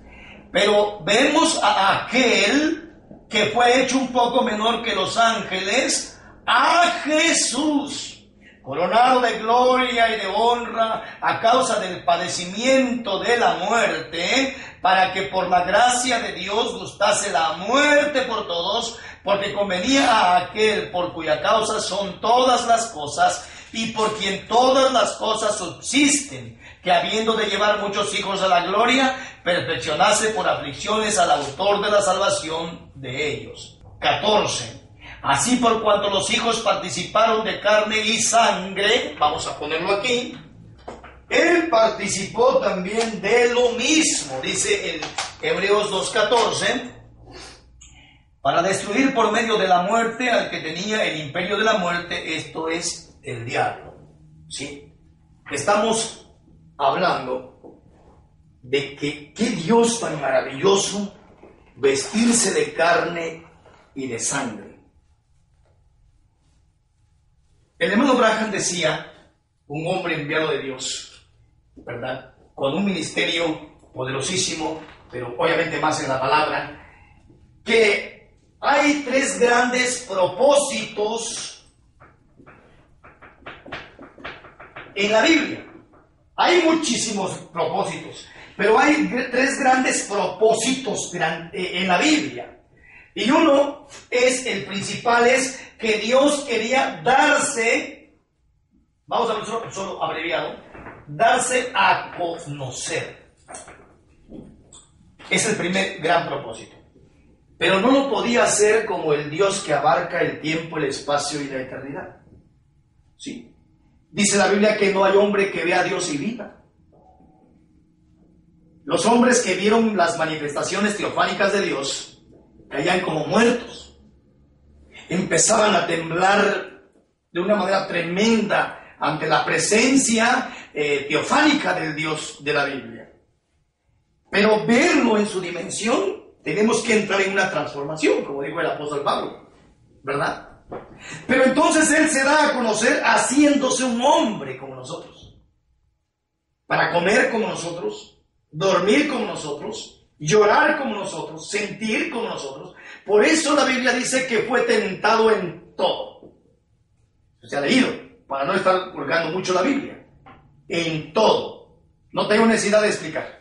Pero vemos a aquel que fue hecho un poco menor que los ángeles, a Jesús, coronado de gloria y de honra a causa del padecimiento de la muerte, para que por la gracia de Dios gustase la muerte por todos, porque convenía a aquel por cuya causa son todas las cosas, y por quien todas las cosas subsisten, que habiendo de llevar muchos hijos a la gloria, perfeccionase por aflicciones al autor de la salvación de ellos. 14. Así por cuanto los hijos participaron de carne y sangre, vamos a ponerlo aquí, él participó también de lo mismo, dice en Hebreos 2:14, para destruir por medio de la muerte al que tenía el imperio de la muerte, esto es el diablo. ¿Sí? Estamos hablando de que qué Dios tan maravilloso vestirse de carne y de sangre. El hermano Branham decía, un hombre enviado de Dios, ¿verdad? Con un ministerio poderosísimo, pero obviamente más en la palabra, que hay 3 grandes propósitos en la Biblia. Hay muchísimos propósitos, pero hay 3 grandes propósitos en la Biblia. Y uno es, el principal es que Dios quería darse, vamos a ver solo abreviado, darse a conocer. Es el primer gran propósito. Pero no lo podía hacer como el Dios que abarca el tiempo, el espacio y la eternidad. ¿Sí? Dice la Biblia que no hay hombre que vea a Dios y viva. Los hombres que vieron las manifestaciones teofánicas de Dios caían como muertos. Empezaban a temblar de una manera tremenda ante la presencia teofánica del Dios de la Biblia. Pero verlo en su dimensión, tenemos que entrar en una transformación, como dijo el apóstol Pablo, ¿verdad? Pero entonces Él se da a conocer haciéndose un hombre como nosotros, para comer como nosotros, dormir como nosotros, llorar como nosotros, sentir como nosotros. Por eso la Biblia dice que fue tentado en todo. Se ha leído, para no estar colgando mucho la Biblia. En todo. No tengo necesidad de explicar.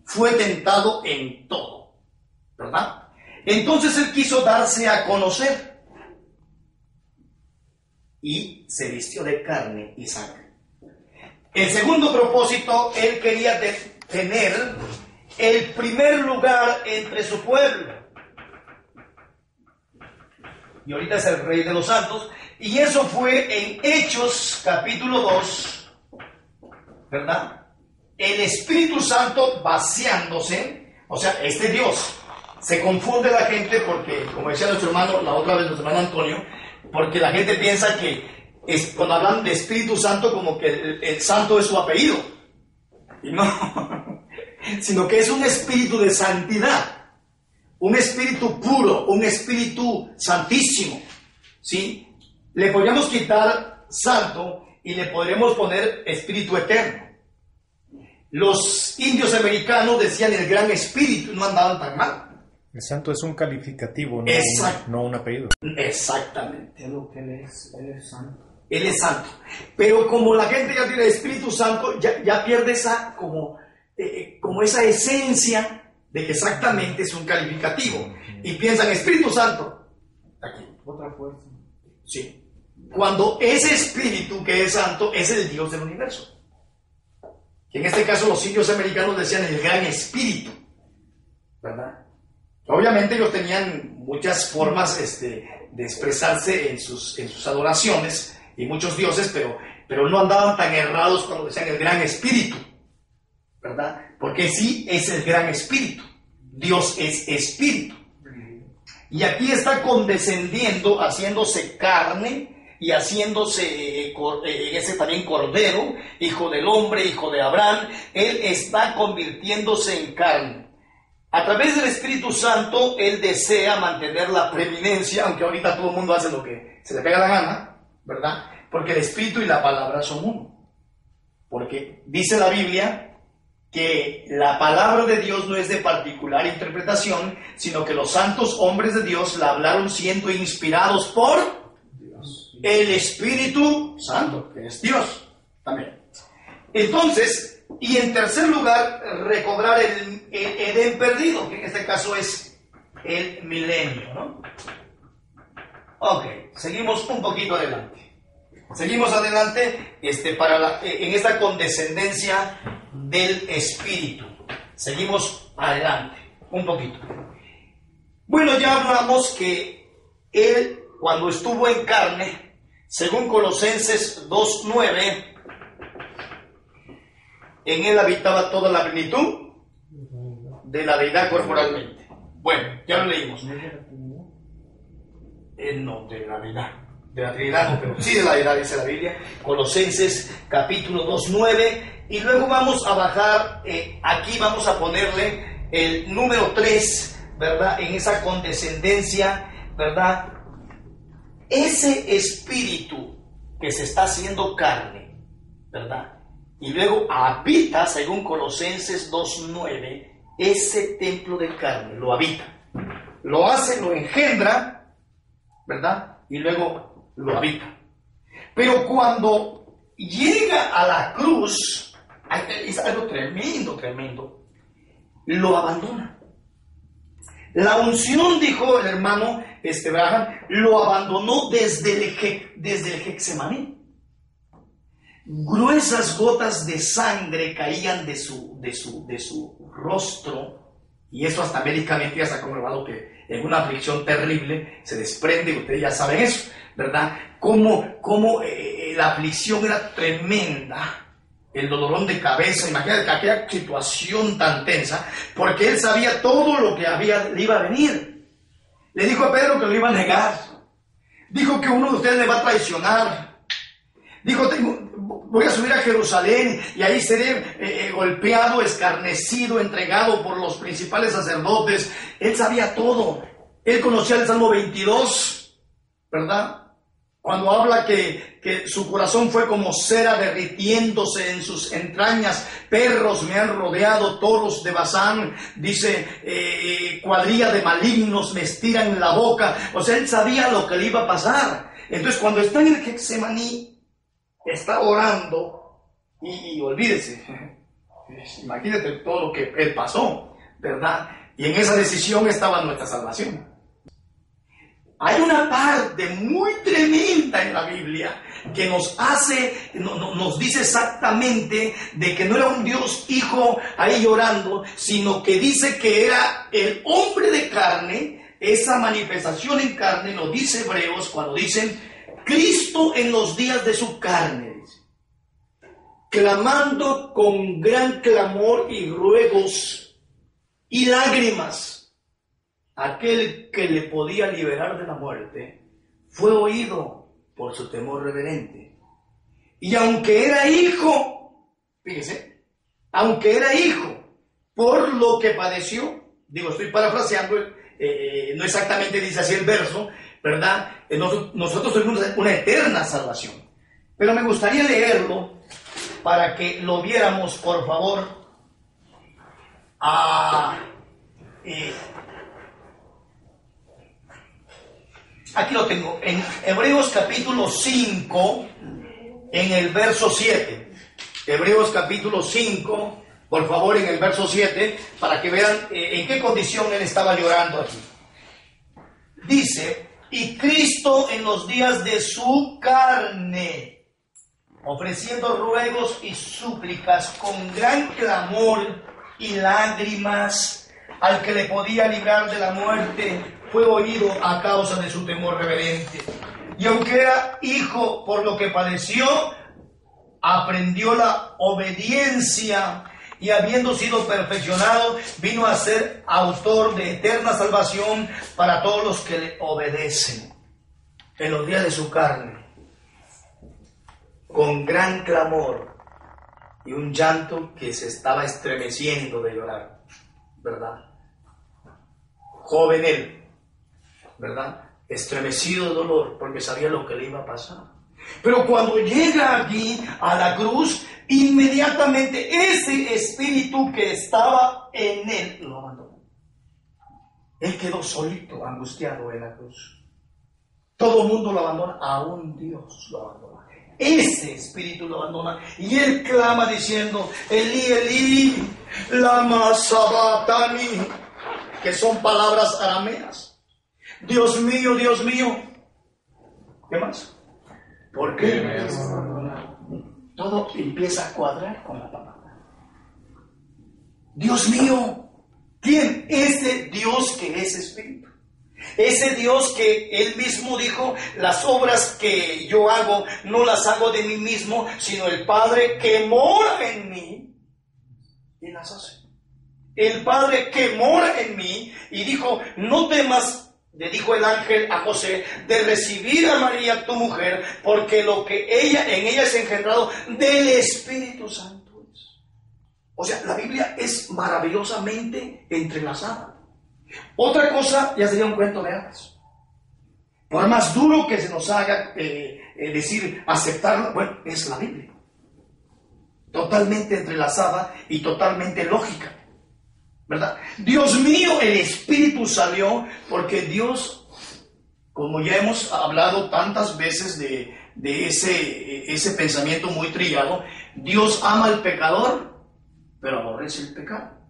Fue tentado en todo, ¿verdad? Entonces Él quiso darse a conocer y se vistió de carne y sangre. El segundo propósito, Él quería tener el primer lugar entre su pueblo. Y ahorita es el Rey de los Santos. Y eso fue en Hechos capítulo 2, ¿verdad? El Espíritu Santo vaciándose, o sea, este Dios. Se confunde la gente porque, como decía nuestro hermano, la otra vez nuestro hermano Antonio, porque la gente piensa que cuando hablan de Espíritu Santo como que el santo es su apellido. Y no, sino que es un espíritu de santidad, un espíritu puro, un espíritu santísimo, ¿sí? Le podríamos quitar santo y le podríamos poner espíritu eterno. Los indios americanos decían el gran espíritu, no andaban tan mal. El santo es un calificativo, no un apellido. Exactamente. Es lo que él es santo. Él es santo. Pero como la gente ya tiene Espíritu Santo, ya pierde esa como esa esencia de que exactamente es un calificativo. Y piensan Espíritu Santo. Aquí. Otra fuerza. Sí. Cuando ese Espíritu que es santo es el Dios del universo. En este caso los indios americanos decían el gran espíritu, ¿verdad? Obviamente ellos tenían muchas formas de expresarse en sus adoraciones y muchos dioses, pero no andaban tan errados cuando decían el gran espíritu, ¿verdad? Porque sí es el gran espíritu, Dios es espíritu. Y aquí está condescendiendo, haciéndose carne, y haciéndose ese también cordero, hijo del hombre, hijo de Abraham. Él está convirtiéndose en carne. A través del Espíritu Santo, Él desea mantener la preeminencia, aunque ahorita todo el mundo hace lo que se le pega la gana, ¿verdad? Porque el Espíritu y la palabra son uno. Porque dice la Biblia que la palabra de Dios no es de particular interpretación, sino que los santos hombres de Dios la hablaron siendo inspirados por el Espíritu Santo, que es Dios también. Entonces, y en tercer lugar, recobrar el Edén perdido, que en este caso es el milenio, ¿no? Ok, seguimos un poquito adelante. Seguimos adelante en esta condescendencia del Espíritu. Seguimos adelante, un poquito. Bueno, ya hablamos que Él, cuando estuvo en carne, según Colosenses 2:9, en Él habitaba toda la plenitud de la deidad corporalmente. Bueno, ya lo leímos. No, de la deidad. De la Trinidad no, pero sí de la deidad, dice la Biblia. Colosenses capítulo 2:9. Y luego vamos a bajar, aquí vamos a ponerle el número 3, ¿verdad? En esa condescendencia, ¿verdad? Ese espíritu que se está haciendo carne, ¿verdad? Y luego habita, según Colosenses 2:9, ese templo de carne, lo habita. Lo hace, lo engendra, ¿verdad? Y luego lo habita. Pero cuando llega a la cruz, es algo tremendo, tremendo, lo abandona. La unción, dijo el hermano Braham, lo abandonó desde el Getsemaní. Gruesas gotas de sangre caían de su rostro, Y eso hasta médicamente ya se ha comprobado que en una aflicción terrible se desprende, ustedes ya saben eso, ¿verdad? Cómo la aflicción era tremenda, el dolorón de cabeza, imagínate aquella situación tan tensa, porque él sabía todo lo que le iba a venir. Le dijo a Pedro que lo iba a negar, dijo que uno de ustedes le va a traicionar, dijo, voy a subir a Jerusalén y ahí seré golpeado, escarnecido, entregado por los principales sacerdotes. Él sabía todo. Él conocía el Salmo 22, ¿verdad? Cuando habla que su corazón fue como cera derritiéndose en sus entrañas. Perros me han rodeado, toros de Basán, dice, cuadrilla de malignos me estiran la boca. O sea, él sabía lo que le iba a pasar. Entonces, cuando está en el Getsemaní, está orando y olvídese, imagínate todo lo que él pasó, ¿verdad? Y en esa decisión estaba nuestra salvación. Hay una parte muy tremenda en la Biblia que nos dice exactamente de que no era un Dios hijo ahí llorando, sino que dice que era el hombre de carne. Esa manifestación en carne lo dice Hebreos cuando dicen Cristo en los días de su carne, clamando con gran clamor y ruegos y lágrimas. Aquel que le podía liberar de la muerte fue oído por su temor reverente. Y aunque era hijo, fíjese, aunque era hijo, por lo que padeció, digo, estoy parafraseando, no exactamente dice así el verso, ¿verdad? Nosotros tenemos una eterna salvación. Pero me gustaría leerlo para que lo viéramos, por favor. Aquí lo tengo, en Hebreos capítulo 5, en el verso 7. Hebreos capítulo 5, por favor, en el verso 7, para que vean en qué condición él estaba llorando aquí. Dice, y Cristo en los días de su carne, ofreciendo ruegos y súplicas con gran clamor y lágrimas al que le podía librar de la muerte, fue oído a causa de su temor reverente. Y aunque era hijo por lo que padeció, aprendió la obediencia y habiendo sido perfeccionado, vino a ser autor de eterna salvación para todos los que le obedecen. En los días de su carne, con gran clamor y un llanto que se estaba estremeciendo de llorar, ¿verdad? Joven él, ¿verdad? Estremecido de dolor porque sabía lo que le iba a pasar. Pero cuando llega aquí a la cruz, inmediatamente ese espíritu que estaba en él lo abandonó. Él quedó solito, angustiado en la cruz. Todo el mundo lo abandona, aún Dios lo abandona. Ese espíritu lo abandona y él clama diciendo, Elí, Elí, lama sabachthani, que son palabras arameas. Dios mío, ¿qué más? ¿Por qué? Todo empieza a cuadrar con la palabra. Dios mío, ¿quién? Ese Dios que es espíritu. Ese Dios que Él mismo dijo, las obras que yo hago, no las hago de mí mismo, sino el Padre que mora en mí, y las hace. El Padre que mora en mí, y dijo, no temas, le dijo el ángel a José, de recibir a María tu mujer, porque lo que en ella es engendrado del Espíritu Santo es. O sea, la Biblia es maravillosamente entrelazada. Otra cosa ya sería un cuento de hadas. Por más duro que se nos haga decir, aceptarlo, bueno, es la Biblia. Totalmente entrelazada y totalmente lógica, ¿verdad? Dios mío, el Espíritu salió porque Dios, como ya hemos hablado tantas veces de ese pensamiento muy trillado, Dios ama al pecador, pero aborrece el pecado.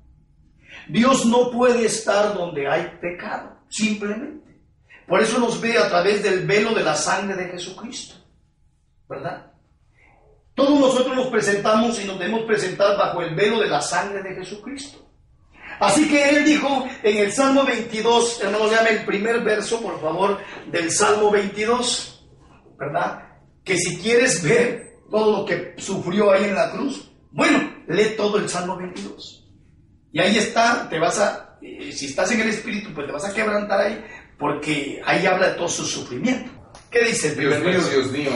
Dios no puede estar donde hay pecado, simplemente. Por eso nos ve a través del velo de la sangre de Jesucristo, ¿verdad? Todos nosotros nos presentamos y nos debemos presentar bajo el velo de la sangre de Jesucristo. Así que él dijo en el Salmo 22, hermanos, llame el primer verso, por favor, del Salmo 22, ¿verdad? Que si quieres ver todo lo que sufrió ahí en la cruz, bueno, lee todo el Salmo 22. Y ahí está, si estás en el Espíritu, pues te vas a quebrantar ahí, porque ahí habla de todo su sufrimiento. ¿Qué dice el primer verso? Dios mío,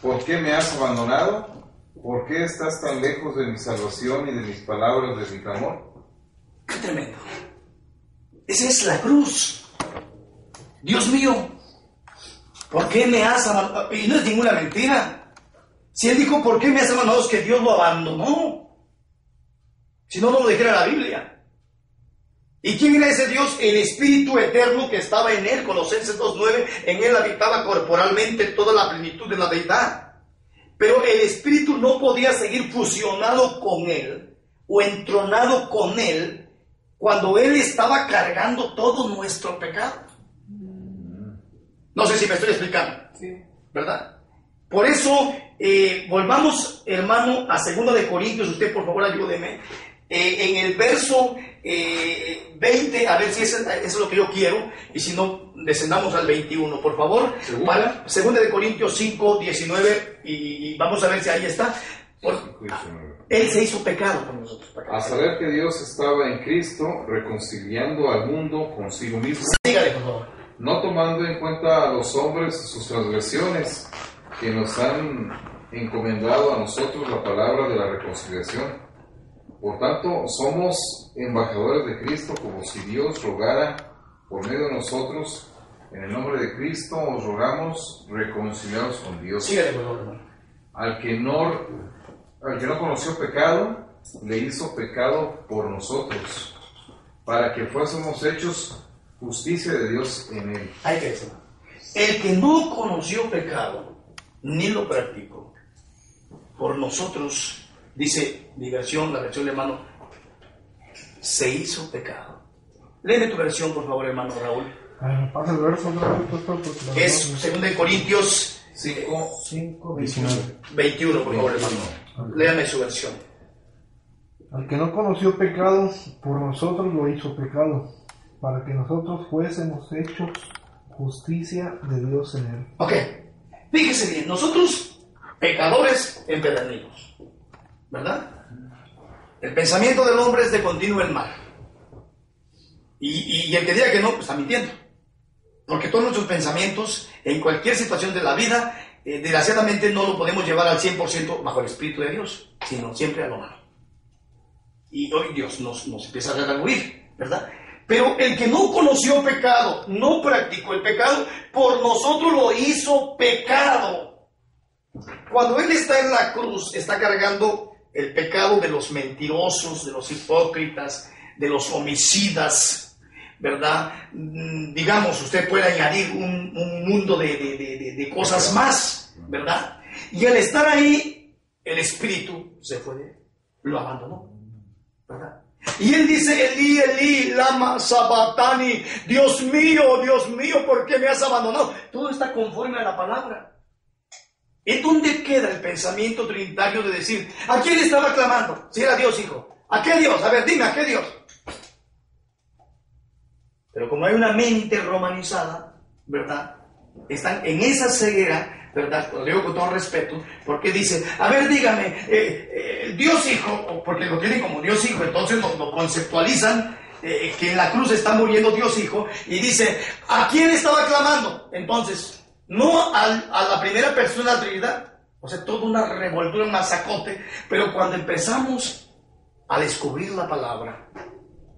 ¿por qué me has abandonado? ¿Por qué estás tan lejos de mi salvación y de mis palabras de mi clamor? ¡Qué tremendo! Esa es la cruz. Dios mío, ¿por qué me has abandonado? Y no es ninguna mentira. Si él dijo, ¿por qué me has abandonado? Es que Dios lo abandonó. Si no, no lo dijera la Biblia. ¿Y quién era ese Dios? El Espíritu Eterno que estaba en él. Colosenses 2:9. En él habitaba corporalmente toda la plenitud de la deidad. Pero el Espíritu no podía seguir fusionado con él o entronado con él cuando él estaba cargando todo nuestro pecado. No sé si me estoy explicando. Sí. ¿Verdad? Por eso, volvamos, hermano, a 2 de Corintios. Usted, por favor, ayúdeme. En el verso 20, a ver si eso es lo que yo quiero, y si no, descendamos al 21, por favor. 2 de Corintios 5, 19, y vamos a ver si ahí está. Él se hizo pecado por nosotros. A saber que Dios estaba en Cristo reconciliando al mundo consigo mismo. Dígale, por favor. No tomando en cuenta a los hombres sus transgresiones, que nos han encomendado a nosotros la palabra de la reconciliación. Por tanto, somos embajadores de Cristo, como si Dios rogara por medio de nosotros. En el nombre de Cristo os rogamos reconciliados con Dios. Síguele, por favor. Al que no conoció pecado, le hizo pecado por nosotros, para que fuésemos hechos justicia de Dios en él. Hay que decirlo. El que no conoció pecado, ni lo practicó, por nosotros, dice la versión de hermano, se hizo pecado. Léeme tu versión, por favor, hermano Raúl. Pasa el verso, Es 2 Corintios 5, 21, por favor, hermano. Léame su versión. Al que no conoció pecado, por nosotros lo hizo pecado, para que nosotros fuésemos hechos justicia de Dios en él. Ok, fíjese bien, nosotros pecadores empedernidos, ¿verdad? El pensamiento del hombre es de continuo el mal. Y el que diga que no, pues está mintiendo. Porque todos nuestros pensamientos, en cualquier situación de la vida, desgraciadamente no lo podemos llevar al 100% bajo el Espíritu de Dios, sino siempre a lo malo. Y hoy Dios nos empieza a redarguir, ¿verdad? Pero el que no conoció pecado, no practicó el pecado, por nosotros lo hizo pecado. Cuando Él está en la cruz, está cargando el pecado de los mentirosos, de los hipócritas, de los homicidas, ¿verdad? Digamos, usted puede añadir un mundo de cosas más, ¿verdad? Y al estar ahí, el Espíritu se fue, lo abandonó, ¿verdad? Y él dice, Elí, Elí, lama sabachthani, Dios mío, ¿por qué me has abandonado? Todo está conforme a la palabra. ¿En dónde queda el pensamiento trinitario de decir, ¿a quién estaba clamando? Si era Dios, hijo. ¿A qué Dios? A ver, dime, ¿a qué Dios? Pero como hay una mente romanizada, ¿verdad? Están en esa ceguera, ¿verdad? Lo digo con todo respeto, porque dice, a ver, dígame, Dios Hijo, porque lo tienen como Dios Hijo, entonces lo conceptualizan, que en la cruz está muriendo Dios Hijo, y dice, ¿a quién estaba clamando? Entonces, no a la primera persona de la Trinidad, o sea, toda una revoltura, un masacote, pero cuando empezamos a descubrir la palabra,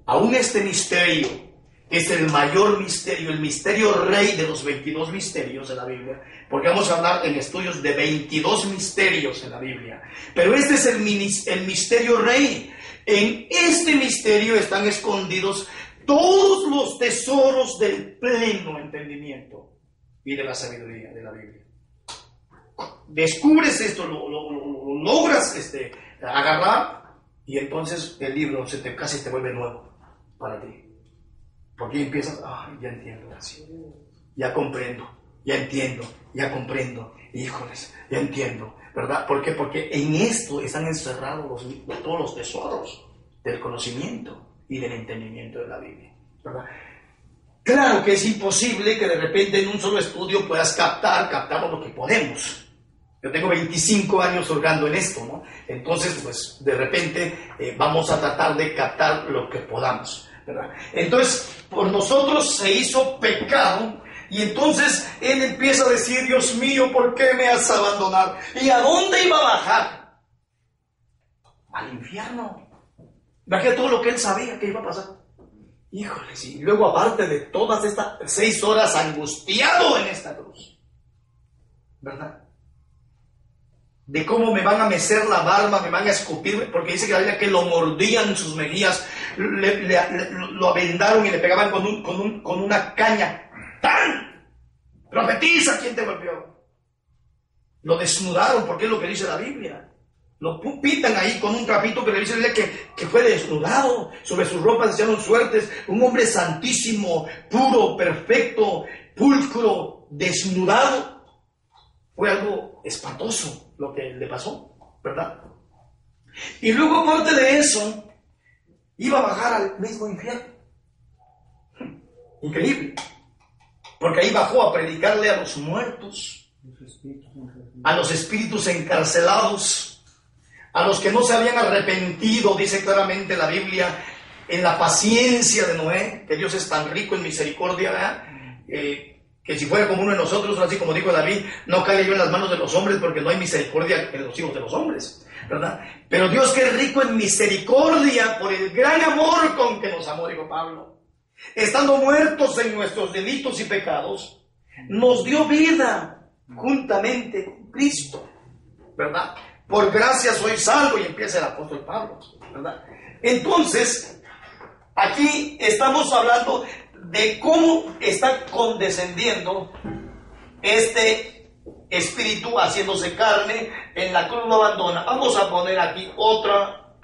aún este misterio, que es el mayor misterio, el misterio rey de los 22 misterios de la Biblia, porque vamos a hablar en estudios de 22 misterios en la Biblia, pero este es el misterio rey. En este misterio están escondidos todos los tesoros del pleno entendimiento y de la sabiduría de la Biblia. Descubres esto, lo logras agarrar, y entonces el libro casi te vuelve nuevo para ti. Porque empiezas, ya entiendo, ya comprendo, ya entiendo, ya comprendo, híjoles, ya entiendo, ¿verdad? ¿Por qué? Porque en esto están encerrados todos los tesoros del conocimiento. y del entendimiento de la Biblia, ¿verdad? Claro que es imposible que de repente en un solo estudio puedas captamos lo que podemos. Yo tengo 25 años hurgando en esto, ¿no? Entonces, pues, de repente vamos a tratar de captar lo que podamos, ¿verdad? Entonces, por nosotros se hizo pecado, y entonces él empieza a decir, Dios mío, ¿por qué me has abandonado? ¿Y a dónde iba a bajar? Al infierno. Bajé todo lo que él sabía que iba a pasar. Híjole, sí. Y luego, aparte de todas estas 6 horas angustiado en esta cruz, ¿verdad? De cómo me van a mecer la barba, me van a escupir, porque dice que la Biblia que lo mordían sus mejillas, lo avendaron y le pegaban con una caña. ¡Tan! Profetiza quién te golpeó. Lo desnudaron, porque es lo que dice la Biblia. Lo pintan ahí con un trapito que le dice que fue desnudado. Sobre sus ropas echaron suertes. Un hombre santísimo, puro, perfecto, pulcro, desnudado. Fue algo espantoso lo que le pasó, ¿verdad? Y luego, aparte de eso, iba a bajar al mismo infierno. Increíble. Porque ahí bajó a predicarle a los muertos, a los espíritus encarcelados, a los que no se habían arrepentido, dice claramente la Biblia, en la paciencia de Noé, que Dios es tan rico en misericordia, ¿verdad? Que si fuera como uno de nosotros, así como dijo David, no caiga yo en las manos de los hombres, porque no hay misericordia en los hijos de los hombres, ¿verdad? Pero Dios, que es rico en misericordia por el gran amor con que nos amó, dijo Pablo, estando muertos en nuestros delitos y pecados, nos dio vida juntamente con Cristo, ¿verdad? Por gracia soy salvo, y empieza el apóstol Pablo, ¿verdad? Entonces, aquí estamos hablando de cómo está condescendiendo este espíritu haciéndose carne, en la cruz lo abandona. Vamos a poner aquí otra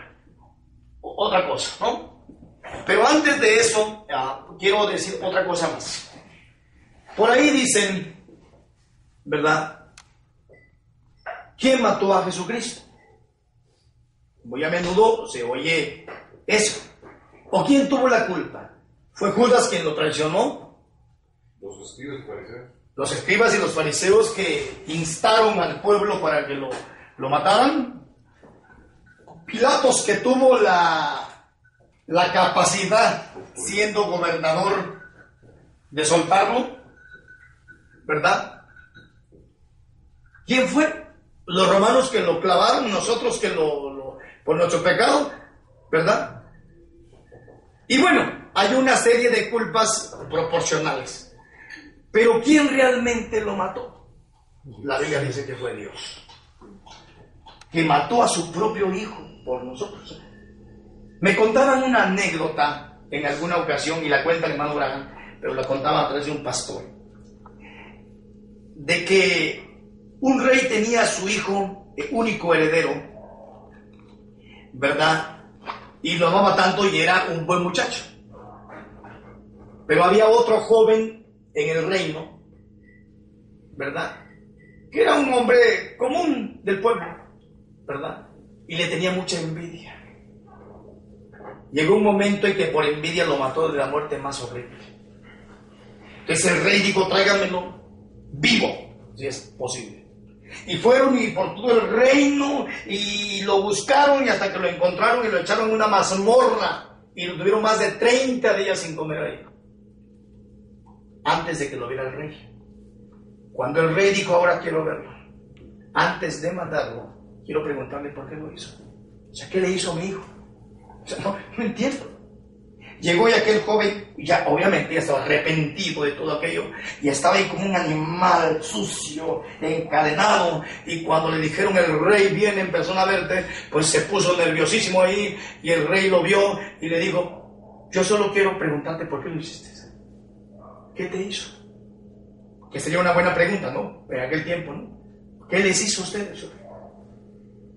cosa, ¿no? Pero antes de eso, quiero decir otra cosa más. Por ahí dicen, ¿verdad? ¿Quién mató a Jesucristo? Muy a menudo se oye eso. ¿O quién tuvo la culpa? ¿Fue Judas quien lo traicionó? Los escribas y fariseos. Los escribas y los fariseos que instaron al pueblo para que lo mataran. Pilatos, que tuvo la capacidad, siendo gobernador, de soltarlo, ¿verdad? ¿Quién fue? Los romanos que lo clavaron, nosotros que por nuestro pecado, ¿verdad? Y bueno, hay una serie de culpas proporcionales. Pero ¿quién realmente lo mató? La Biblia dice que fue Dios, que mató a su propio hijo por nosotros. Me contaban una anécdota en alguna ocasión, y la cuenta el hermano Branham, pero la contaba a través de un pastor, de que un rey tenía a su hijo, único heredero, ¿verdad? Y lo amaba tanto y era un buen muchacho. Pero había otro joven en el reino, ¿verdad? Que era un hombre común del pueblo, ¿verdad? Y le tenía mucha envidia. Llegó un momento en que por envidia lo mató de la muerte más horrible. Entonces el rey dijo, tráiganmelo vivo, si es posible. Y fueron y por todo el reino y lo buscaron, y hasta que lo encontraron y lo echaron en una mazmorra, y lo tuvieron más de 30 días sin comer ahí, antes de que lo viera el rey. Cuando el rey dijo, ahora quiero verlo, antes de matarlo, quiero preguntarle por qué lo hizo. O sea, ¿qué le hizo a mi hijo? O sea, no entiendo. Llegó y aquel joven, ya obviamente ya estaba arrepentido de todo aquello, y estaba ahí como un animal sucio, encadenado, y cuando le dijeron el rey viene en persona a verte, pues se puso nerviosísimo ahí, y el rey lo vio y le dijo, yo solo quiero preguntarte por qué lo hiciste. ¿Qué te hizo? Que sería una buena pregunta, ¿no? En aquel tiempo, ¿no? ¿Qué les hizo a ustedes?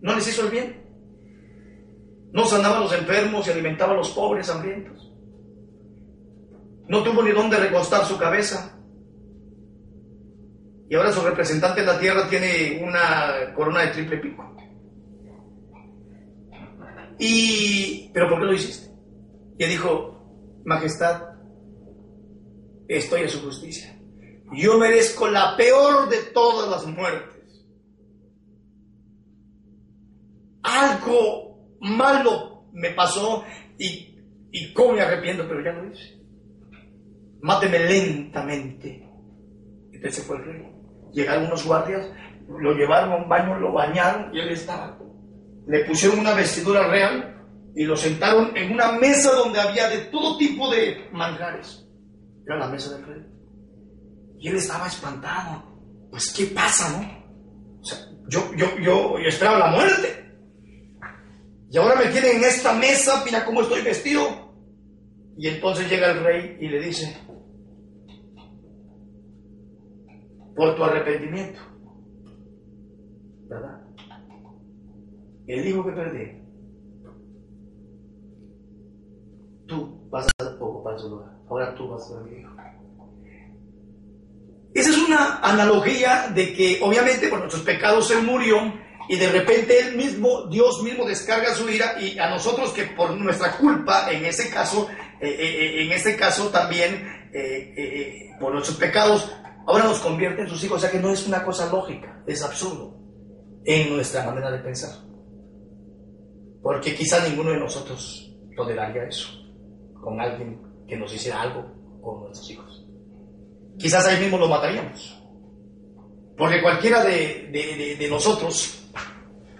¿No les hizo el bien? ¿No sanaba a los enfermos y alimentaba a los pobres hambrientos? ¿No tuvo ni dónde recostar su cabeza? Y ahora su representante en la tierra tiene una corona de triple pico. ¿Pero por qué lo hiciste? Y él dijo: Majestad, estoy en su justicia. Yo merezco la peor de todas las muertes. Algo malo me pasó y cómo me arrepiento, pero ya lo hice. Máteme lentamente. Entonces se fue el rey. Llegaron unos guardias, lo llevaron a un baño, lo bañaron y él estaba. Le pusieron una vestidura real y lo sentaron en una mesa donde había de todo tipo de manjares. Era la mesa del rey. Y él estaba espantado. Pues, ¿qué pasa, no? O sea, yo esperaba la muerte. Y ahora me tienen en esta mesa, mira cómo estoy vestido. Y entonces llega el rey y le dice: por tu arrepentimiento, ¿verdad? El hijo que perdí, tú vas a dar poco para su lugar. Ahora tú vas a ser mi hijo. Esa es una analogía de que obviamente por nuestros pecados Él murió y de repente Él mismo, Dios mismo descarga su ira, y a nosotros que por nuestra culpa, en este caso también por nuestros pecados, ahora nos convierte en sus hijos. O sea que no es una cosa lógica, es absurdo en nuestra manera de pensar. Porque quizá ninguno de nosotros toleraría eso con alguien que nos hiciera algo con nuestros hijos. Quizás ahí mismo lo mataríamos. Porque cualquiera de nosotros,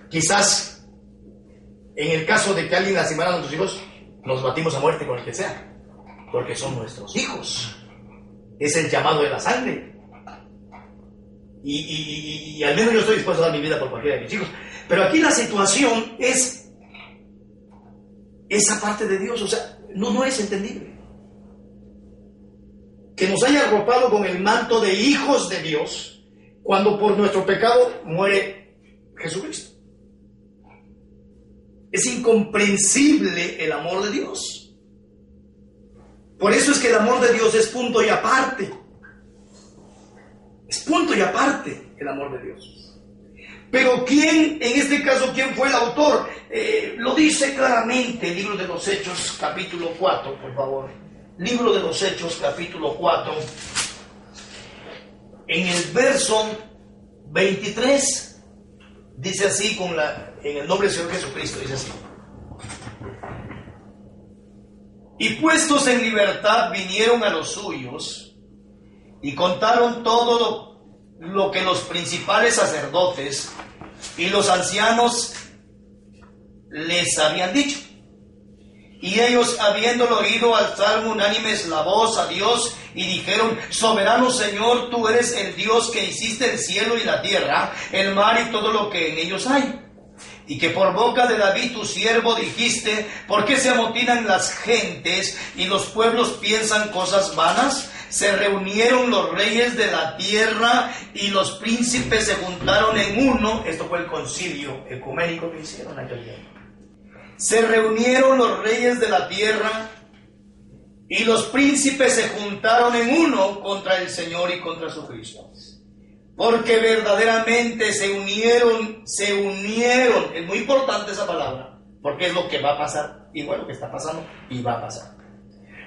quizás en el caso de que alguien lastimara a nuestros hijos, nos batimos a muerte con el que sea. Porque son nuestros hijos. Es el llamado de la sangre. Y al menos yo estoy dispuesto a dar mi vida por cualquiera de mis hijos. Pero aquí la situación es esa parte de Dios. O sea, no es entendible que nos haya arropado con el manto de hijos de Dios cuando por nuestro pecado muere Jesucristo. Es incomprensible el amor de Dios. Por eso es que el amor de Dios es punto y aparte. Es punto y aparte el amor de Dios. Pero ¿quién, en este caso, quién fue el autor? Lo dice claramente el libro de los Hechos, capítulo 4, por favor. Libro de los Hechos, capítulo 4, en el verso 23, dice así, en el nombre del Señor Jesucristo, dice así: y puestos en libertad vinieron a los suyos y contaron todo lo que los principales sacerdotes y los ancianos les habían dicho. Y ellos, habiéndolo oído, alzaron unánimes la voz a Dios y dijeron: soberano Señor, tú eres el Dios que hiciste el cielo y la tierra, el mar y todo lo que en ellos hay. Y que por boca de David tu siervo dijiste: ¿por qué se amotinan las gentes y los pueblos piensan cosas vanas? Se reunieron los reyes de la tierra y los príncipes se juntaron en uno. Esto fue el concilio ecuménico que hicieron aquel día. Se reunieron los reyes de la tierra y los príncipes se juntaron en uno contra el Señor y contra su Cristo. Porque verdaderamente se unieron, es muy importante esa palabra, porque es lo que va a pasar, igual lo que está pasando y va a pasar.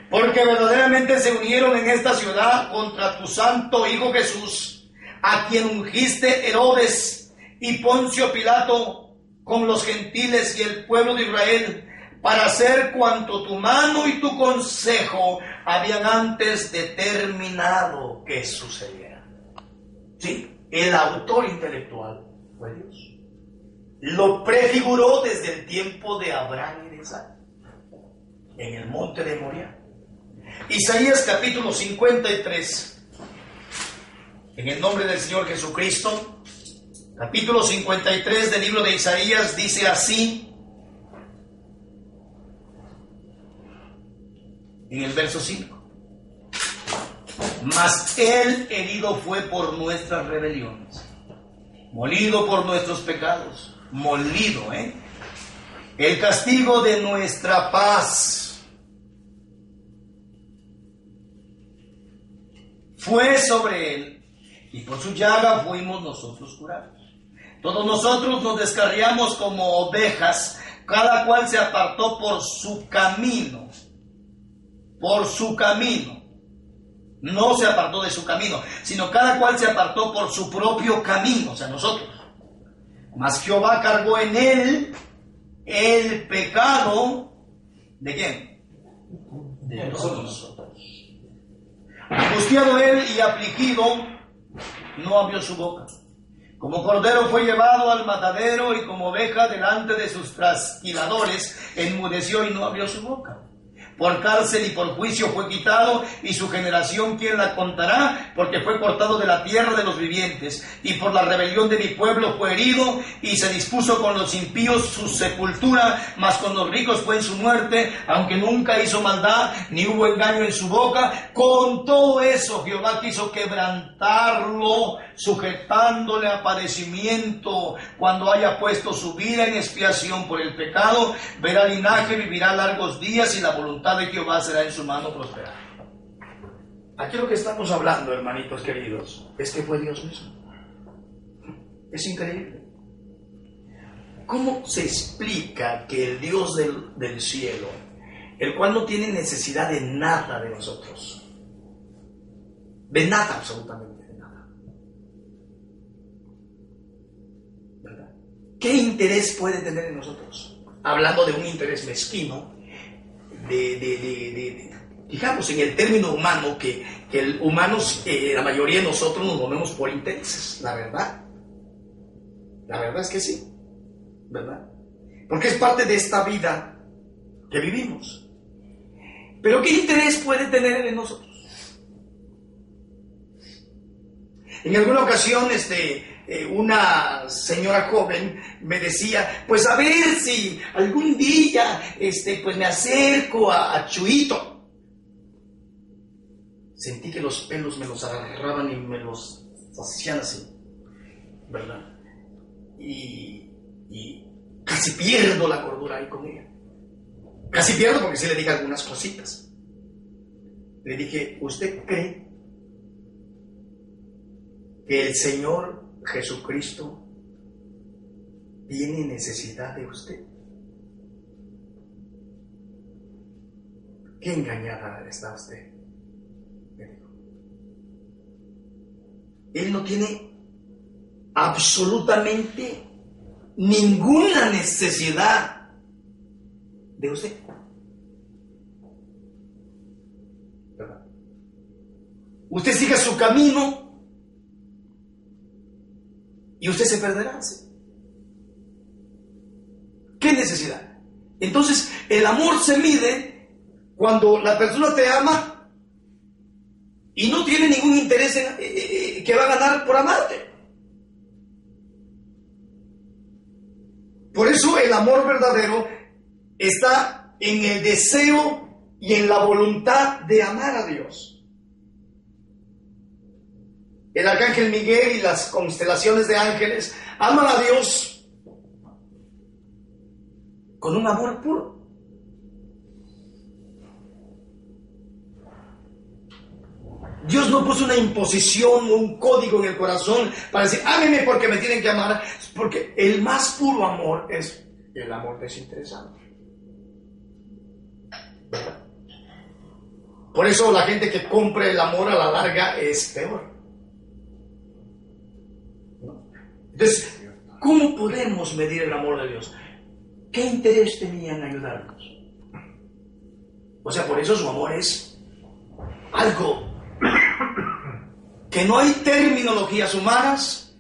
Porque verdaderamente se unieron en esta ciudad contra tu santo Hijo Jesús, a quien ungiste Herodes y Poncio Pilato con los gentiles y el pueblo de Israel, para hacer cuanto tu mano y tu consejo habían antes determinado que sucediera. Sí, el autor intelectual fue Dios. Lo prefiguró desde el tiempo de Abraham y de Isaac, en el monte de Moriah. Isaías capítulo 53, en el nombre del Señor Jesucristo. Capítulo 53 del libro de Isaías dice así, en el verso 5: mas Él herido fue por nuestras rebeliones, molido por nuestros pecados, molido, el castigo de nuestra paz fue sobre Él, y por su llaga fuimos nosotros curados. Todos nosotros nos descarriamos como ovejas, cada cual se apartó por su camino, por su camino. No se apartó de su camino, sino cada cual se apartó por su propio camino, o sea, nosotros. Mas Jehová cargó en él el pecado, ¿de quién? De nosotros. Angustiado él y afligido, no abrió su boca. Como cordero fue llevado al matadero, y como oveja delante de sus trasquiladores, enmudeció y no abrió su boca. Por cárcel y por juicio fue quitado, y su generación, ¿quién la contará? Porque fue cortado de la tierra de los vivientes, y por la rebelión de mi pueblo fue herido, y se dispuso con los impíos su sepultura, mas con los ricos fue en su muerte, aunque nunca hizo maldad, ni hubo engaño en su boca. Con todo eso Jehová quiso quebrantarlo, sujetándole a padecimiento. Cuando haya puesto su vida en expiación por el pecado, verá linaje, vivirá largos días, y la voluntad de Jehová será en su mano prosperar. Aquí lo que estamos hablando, hermanitos queridos, es que fue Dios mismo. Es increíble. ¿Cómo se explica que el Dios del cielo, el cual no tiene necesidad de nada de nosotros, de nada, absolutamente de nada, ¿verdad? ¿Qué interés puede tener en nosotros? Hablando de un interés mezquino, digamos en el término humano, que el humanos, la mayoría de nosotros nos movemos por intereses, la verdad es que sí, ¿verdad? Porque es parte de esta vida que vivimos. Pero ¿qué interés puede tener en nosotros? En alguna ocasión una señora joven me decía, pues a ver si algún día pues me acerco a Chuito. Sentí que los pelos me los agarraban y me los hacían así, ¿verdad? Y casi pierdo la cordura ahí con ella. Casi pierdo porque sí le dije algunas cositas. Le dije, ¿usted cree que el Señor Jesucristo tiene necesidad de usted? ¿Qué engañada está usted? Me dijo. Él no tiene absolutamente ninguna necesidad de usted. ¿Verdad? Usted siga su camino y usted se perderá. ¿Sí? ¿Qué necesidad? Entonces, el amor se mide cuando la persona te ama y no tiene ningún interés que va a ganar por amarte. Por eso el amor verdadero está en el deseo y en la voluntad de amar a Dios. El arcángel Miguel y las constelaciones de ángeles aman a Dios con un amor puro. Dios no puso una imposición o un código en el corazón para decir, ámeme porque me tienen que amar, porque el más puro amor es el amor desinteresado. ¿Verdad? Por eso la gente que compra el amor a la larga es peor. Entonces, ¿cómo podemos medir el amor de Dios? ¿Qué interés tenía en ayudarnos? O sea, por eso su amor es algo que no hay terminologías humanas,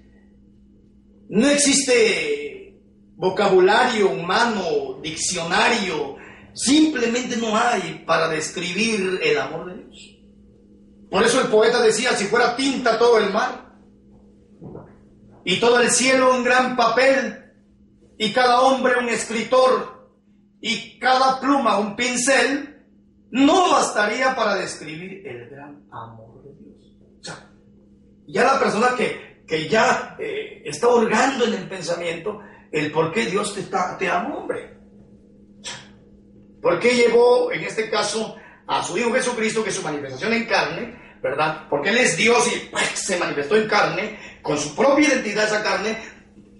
no existe vocabulario humano, diccionario, simplemente no hay para describir el amor de Dios. Por eso el poeta decía, si fuera tinta todo el mar, y todo el cielo un gran papel, y cada hombre un escritor, y cada pluma un pincel, no bastaría para describir el gran amor de Dios. O sea, ya la persona que ya está hurgando en el pensamiento el por qué Dios te ama, hombre. ¿Por qué llevó, en este caso, a su Hijo Jesucristo, que es su manifestación en carne, ¿verdad? Porque Él es Dios y pues, se manifestó en carne, con su propia identidad, esa carne,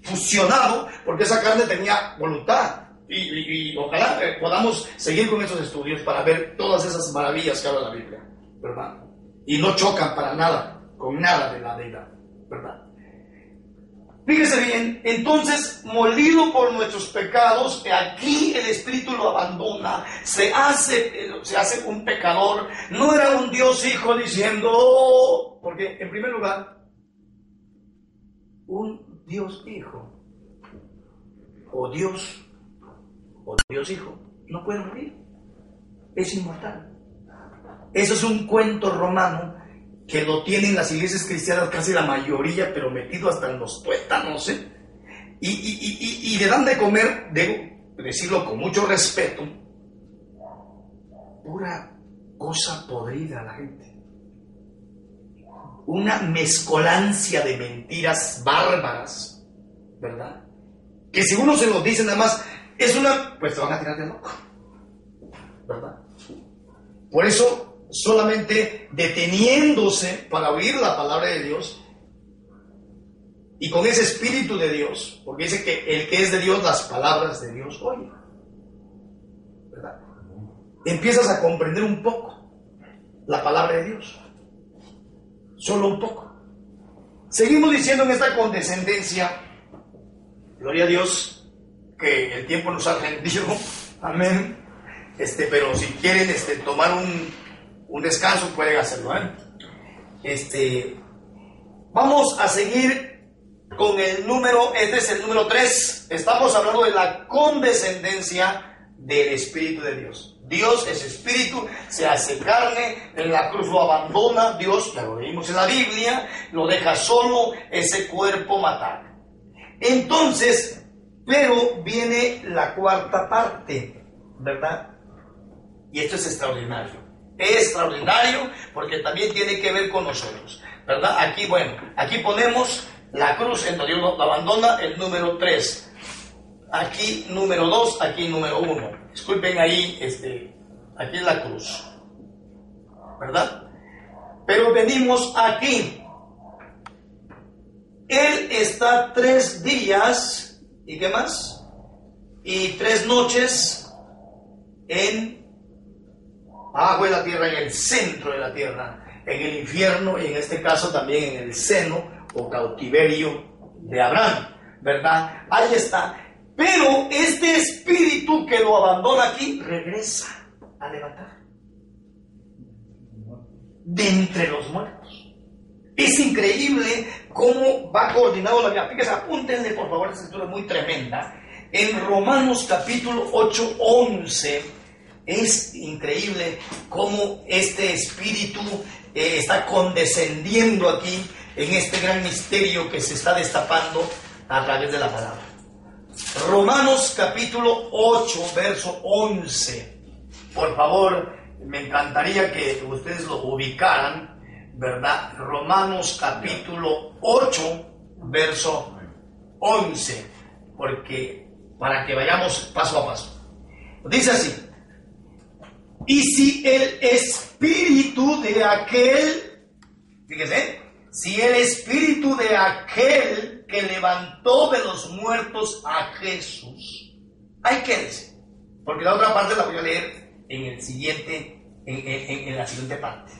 fusionado, porque esa carne tenía voluntad, Y ojalá podamos seguir con esos estudios para ver todas esas maravillas que habla la Biblia, ¿verdad? Y no chocan para nada, con nada de la deidad, ¿verdad? Fíjese bien, entonces, molido por nuestros pecados, aquí el Espíritu lo abandona, se hace un pecador, no era un Dios hijo diciendo, porque en primer lugar, un Dios hijo, o Dios hijo, no puede morir, es inmortal. Eso es un cuento romano que lo tienen las iglesias cristianas casi la mayoría, pero metido hasta en los tuétanos, ¿eh? Y le dan de comer, debo decirlo con mucho respeto, pura cosa podrida a la gente. Una mezcolancia de mentiras bárbaras, ¿verdad? Que si uno se lo dice nada más, pues te van a tirar de loco, ¿verdad? Por eso, solamente deteniéndose para oír la palabra de Dios y con ese Espíritu de Dios, porque dice que el que es de Dios, las palabras de Dios oye, ¿verdad? Empiezas a comprender un poco la palabra de Dios, solo un poco. Seguimos diciendo en esta condescendencia, gloria a Dios, que el tiempo nos ha rendido, amén. Pero si quieren tomar un descanso, pueden hacerlo, ¿eh? Vamos a seguir con el número, este es el número 3. Estamos hablando de la condescendencia del Espíritu de Dios. Dios es Espíritu, se hace carne, en la cruz lo abandona, Dios, ya lo leímos en la Biblia, lo deja solo, ese cuerpo matar. Entonces, pero viene la cuarta parte, ¿verdad? Y esto es extraordinario. Extraordinario porque también tiene que ver con nosotros, ¿verdad? Aquí ponemos la cruz en donde Dios lo abandona, el número 3. Aquí número 2, aquí número 1. Disculpen ahí, aquí es la cruz, ¿verdad? Pero venimos aquí. Él está 3 días, ¿y qué más? Y 3 noches en abajo de la tierra, en el centro de la tierra, en el infierno, y en este caso también en el seno o cautiverio de Abraham, ¿verdad? Ahí está. Pero este espíritu que lo abandona aquí, regresa a levantar de entre los muertos. Es increíble cómo va coordinado la vida. Fíjense, apúntenle por favor, esta escritura es muy tremenda. En Romanos capítulo 8, 11, es increíble cómo este espíritu está condescendiendo aquí en este gran misterio que se está destapando a través de la palabra. Romanos capítulo 8, verso 11. Por favor, me encantaría que ustedes lo ubicaran, ¿verdad? Romanos capítulo 8, verso 11. Porque para que vayamos paso a paso. Dice así: y si el espíritu de aquel, fíjese, si el espíritu de aquel que levantó de los muertos a Jesús, hay que decir, porque la otra parte la voy a leer en el siguiente, en la siguiente parte.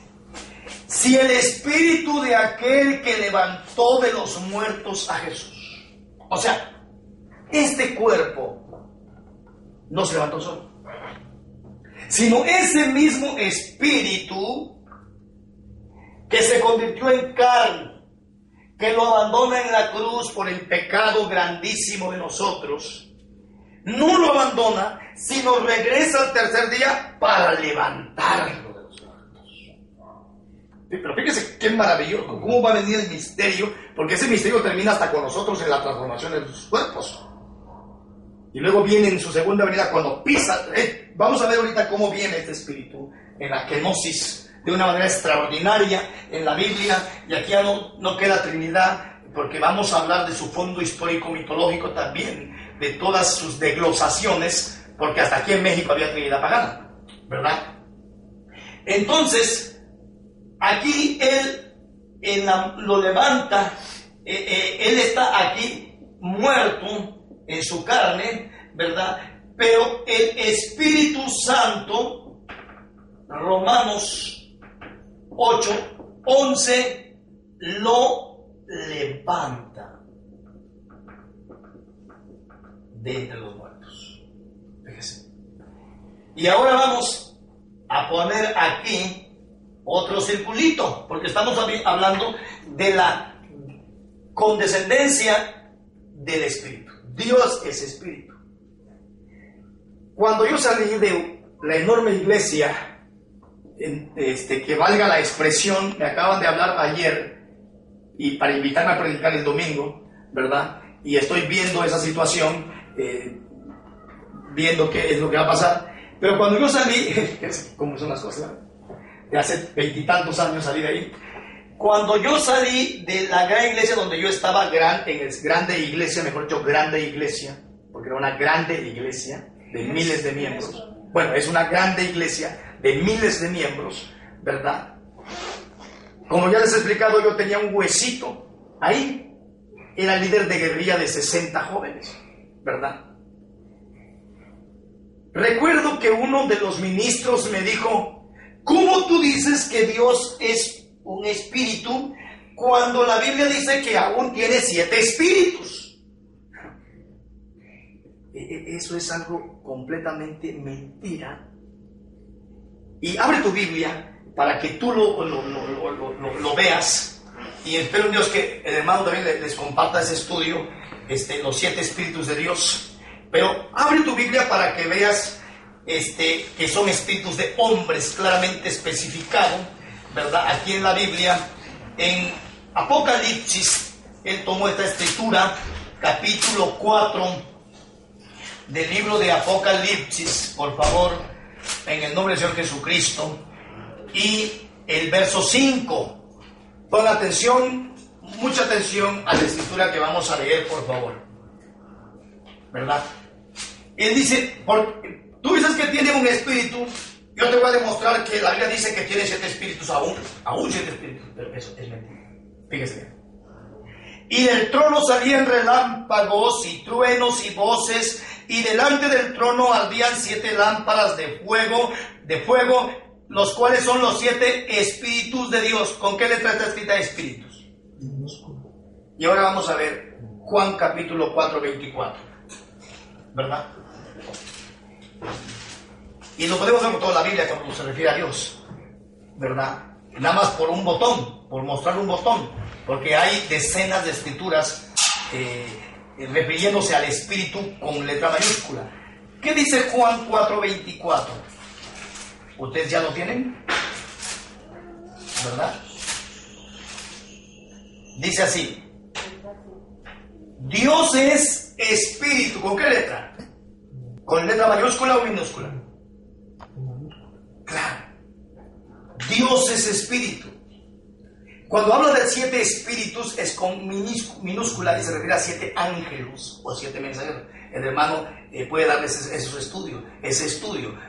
Si el espíritu de aquel que levantó de los muertos a Jesús, o sea, este cuerpo no se levantó solo, sino ese mismo espíritu que se convirtió en carne, que lo abandona en la cruz por el pecado grandísimo de nosotros, no lo abandona, sino regresa al tercer día para levantarlo de los muertos. Pero fíjese qué maravilloso, cómo va a venir el misterio, porque ese misterio termina hasta con nosotros en la transformación de sus cuerpos. Y luego viene en su segunda venida cuando pisa. Vamos a ver ahorita cómo viene este espíritu en la kenosis de una manera extraordinaria en la Biblia. Y aquí ya no queda Trinidad, porque vamos a hablar de su fondo histórico mitológico también, de todas sus desglosaciones, porque hasta aquí en México había Trinidad pagana, ¿verdad? Entonces, aquí él lo levanta, él está aquí muerto en su carne, ¿verdad? Pero el Espíritu Santo, Romanos 8:11, lo levanta de entre los muertos. Fíjese. Y ahora vamos a poner aquí otro circulito, porque estamos hablando de la condescendencia del Espíritu. Dios es Espíritu. Cuando yo salí de la enorme iglesia, que valga la expresión, me acaban de hablar ayer y para invitarme a predicar el domingo, ¿verdad? Y estoy viendo esa situación, viendo qué es lo que va a pasar. Pero cuando yo salí, ¿cómo son las cosas? De hace 20 y tantos años salí de ahí. Cuando yo salí de la gran iglesia donde yo estaba, grande iglesia, mejor dicho, grande iglesia, porque era una grande iglesia de miles de miembros. Bueno, es una grande iglesia de miles de miembros, ¿verdad? Como ya les he explicado, yo tenía un huesito ahí. Era líder de guerrilla de 60 jóvenes, ¿verdad? Recuerdo que uno de los ministros me dijo: ¿cómo tú dices que Dios es un espíritu cuando la Biblia dice que aún tiene 7 espíritus? Eso es algo completamente mentira. Y abre tu Biblia para que tú lo veas. Y espero en Dios que el hermano también les comparta ese estudio, los 7 espíritus de Dios. Pero abre tu Biblia para que veas que son espíritus de hombres, claramente especificado, ¿verdad? Aquí en la Biblia, en Apocalipsis, él tomó esta escritura, capítulo 4 del libro de Apocalipsis, por favor, en el nombre del Señor Jesucristo, y el verso 5. Pon atención, mucha atención a la escritura que vamos a leer, por favor, ¿verdad? Él dice: tú dices que tiene un espíritu, yo te voy a demostrar que la Biblia dice que tiene 7 espíritus, aún 7 espíritus, pero eso es mentira. Fíjese bien. Y del trono salían relámpagos y truenos y voces, y delante del trono ardían 7 lámparas de fuego, los cuales son los 7 espíritus de Dios. ¿Con qué letra está escrita espíritus? Y ahora vamos a ver Juan capítulo 4:24, ¿verdad? Y lo podemos ver con toda la Biblia cuando se refiere a Dios, ¿verdad? Nada más por un botón, por mostrar un botón, porque hay decenas de escrituras refiriéndose al Espíritu con letra mayúscula. ¿Qué dice Juan 4:24? ¿Ustedes ya lo tienen? ¿Verdad? Dice así: Dios es Espíritu. ¿Con qué letra? ¿Con letra mayúscula o minúscula? Claro. Dios es Espíritu. Cuando habla de 7 espíritus es con minúscula y se refiere a 7 ángeles o 7 mensajeros. El hermano puede darles ese estudio,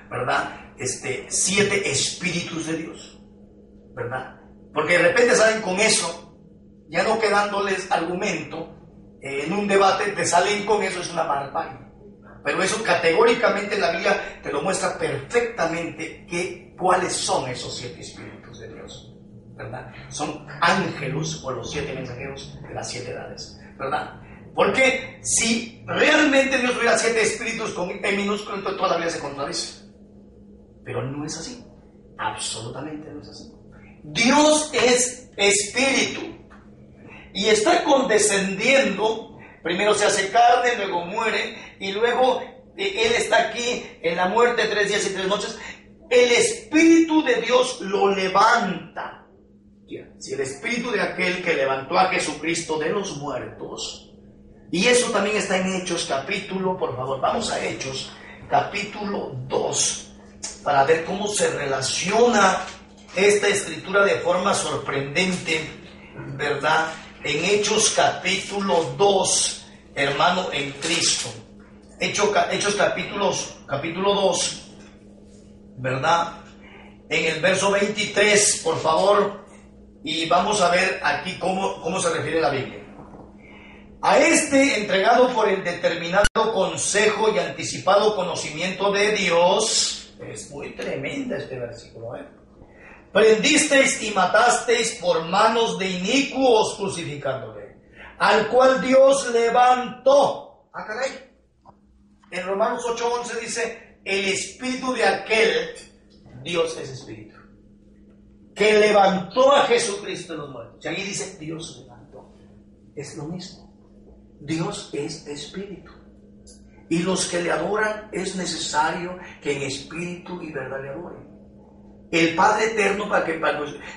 ¿verdad? 7 espíritus de Dios, ¿verdad? Porque de repente salen con eso, ya no quedándoles argumento en un debate, te salen con eso, es una barbarie. Pero eso categóricamente la Biblia te lo muestra perfectamente cuáles son esos 7 espíritus de Dios, ¿verdad? Son ángelos o los 7 mensajeros de las 7 edades, ¿verdad? Porque si realmente Dios tuviera 7 espíritus en minúsculo, entonces toda la Biblia se contradice. Pero no es así, absolutamente no es así. Dios es espíritu y está condescendiendo. Primero se hace carne, luego muere, y luego Él está aquí en la muerte 3 días y 3 noches. El Espíritu de Dios lo levanta. Si el Espíritu de aquel que levantó a Jesucristo de los muertos, y eso también está en Hechos capítulo, por favor, vamos a Hechos capítulo 2, para ver cómo se relaciona esta escritura de forma sorprendente, ¿verdad? En Hechos capítulo 2, hermano en Cristo. Hechos capítulo 2, ¿verdad? En el verso 23, por favor, y vamos a ver aquí cómo se refiere la Biblia. A este, entregado por el determinado consejo y anticipado conocimiento de Dios, es muy tremenda este versículo, prendisteis y matasteis por manos de inicuos crucificándole, al cual Dios levantó. Ah, caray. En Romanos 8:11 dice, el espíritu de aquel, Dios es espíritu, que levantó a Jesucristo de los muertos. Y ahí dice, Dios levantó. Es lo mismo. Dios es espíritu. Y los que le adoran es necesario que en espíritu y verdad le adoren. El Padre Eterno, para que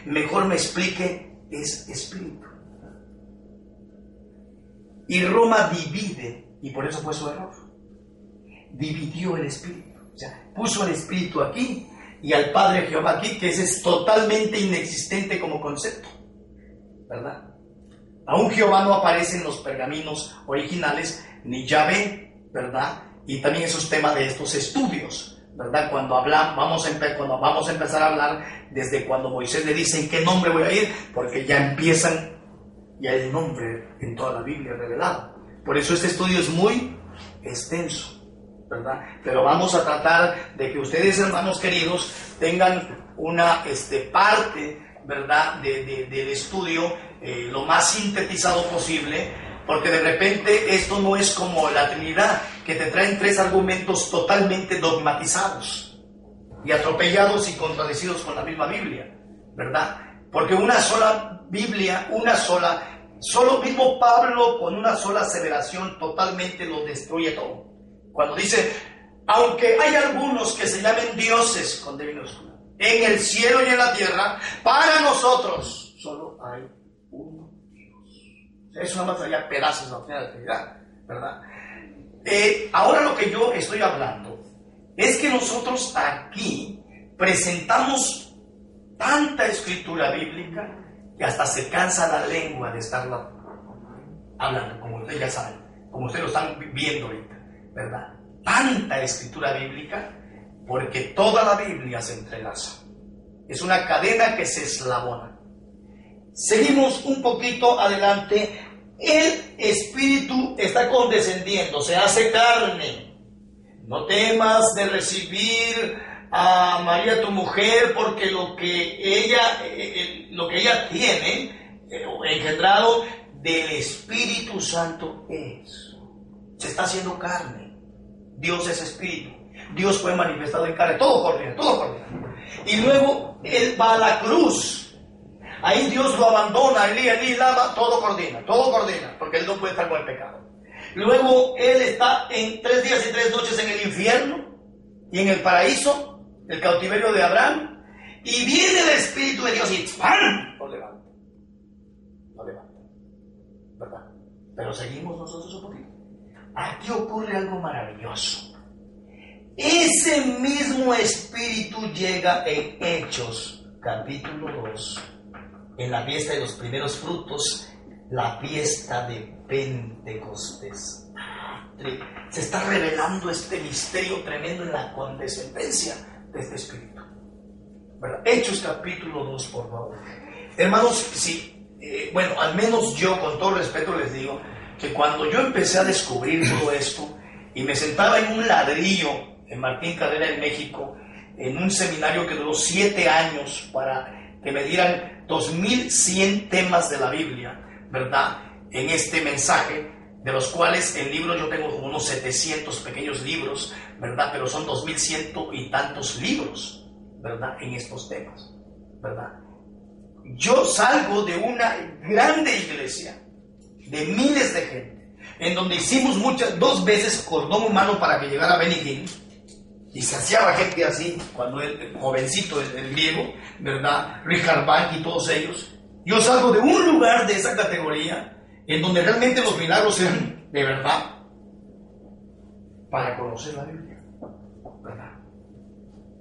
mejor me explique, es espíritu. Y Roma divide, y por eso fue su error. Dividió el espíritu. O sea, puso el espíritu aquí y al Padre Jehová aquí, que ese es totalmente inexistente como concepto, ¿verdad? Aún Jehová no aparece en los pergaminos originales, ni Yahvé, ¿verdad? Y también esos temas de estos estudios, ¿verdad? Cuando vamos a empezar a hablar desde cuando Moisés le dice en qué nombre voy a ir, porque ya empiezan, ya el nombre en toda la Biblia revelado. Por eso este estudio es muy extenso, ¿verdad? Pero vamos a tratar de que ustedes, hermanos queridos, tengan una parte, ¿verdad?, del estudio lo más sintetizado posible, porque de repente esto no es como la Trinidad, que te traen 3 argumentos totalmente dogmatizados y atropellados y contradecidos con la misma Biblia, ¿verdad? Porque una sola Biblia, solo mismo Pablo con una sola aseveración totalmente lo destruye todo. Cuando dice, aunque hay algunos que se llamen dioses con D minúscula, en el cielo y en la tierra, para nosotros solo hay uno Dios. Eso nada más traía pedazos de la doctrina de la Trinidad, ¿verdad? Ahora lo que yo estoy hablando es que nosotros aquí presentamos tanta escritura bíblica que hasta se cansa la lengua de estarla hablando, como ustedes ya saben, como ustedes lo están viendo ahorita, ¿verdad? Tanta escritura bíblica, porque toda la Biblia se entrelaza. Es una cadena que se eslabona. Seguimos un poquito adelante. El Espíritu está condescendiendo, se hace carne. No temas de recibir a María tu mujer, porque lo que ella tiene, engendrado del Espíritu Santo es. Se está haciendo carne. Dios es Espíritu. Dios fue manifestado en carne. Todo coordina, todo coordina. Y luego Él va a la cruz. Ahí Dios lo abandona, Elí, lama, todo coordina, porque Él no puede estar con el pecado. Luego Él está en 3 días y 3 noches en el infierno y en el paraíso, el cautiverio de Abraham, y viene el Espíritu de Dios y ¡pam!, lo levanta, ¿verdad? Pero seguimos nosotros un poquito. Aquí ocurre algo maravilloso. Ese mismo Espíritu llega en Hechos, capítulo 2, en la fiesta de los primeros frutos, la fiesta de Pentecostés. Se está revelando este misterio tremendo en la condescendencia de este Espíritu, ¿verdad? Hechos capítulo 2, por favor. Hermanos, sí, al menos yo, con todo respeto, les digo que cuando yo empecé a descubrir todo esto y me sentaba en un ladrillo en Martín Carrera, en México, en un seminario que duró 7 años para que me dieran 2100 temas de la Biblia, ¿verdad?, en este mensaje, de los cuales en libros yo tengo como unos 700 pequeños libros, ¿verdad?, pero son 2100 y tantos libros, ¿verdad?, en estos temas, ¿verdad? Yo salgo de una grande iglesia de miles de gente, en donde hicimos 2 veces cordón humano para que llegara Benny Hinn, y se hacía gente así, cuando el jovencito, el griego, ¿verdad?, Richard Bach y todos ellos. Yo salgo de un lugar de esa categoría, en donde realmente los milagros eran de verdad, para conocer la Biblia, ¿verdad?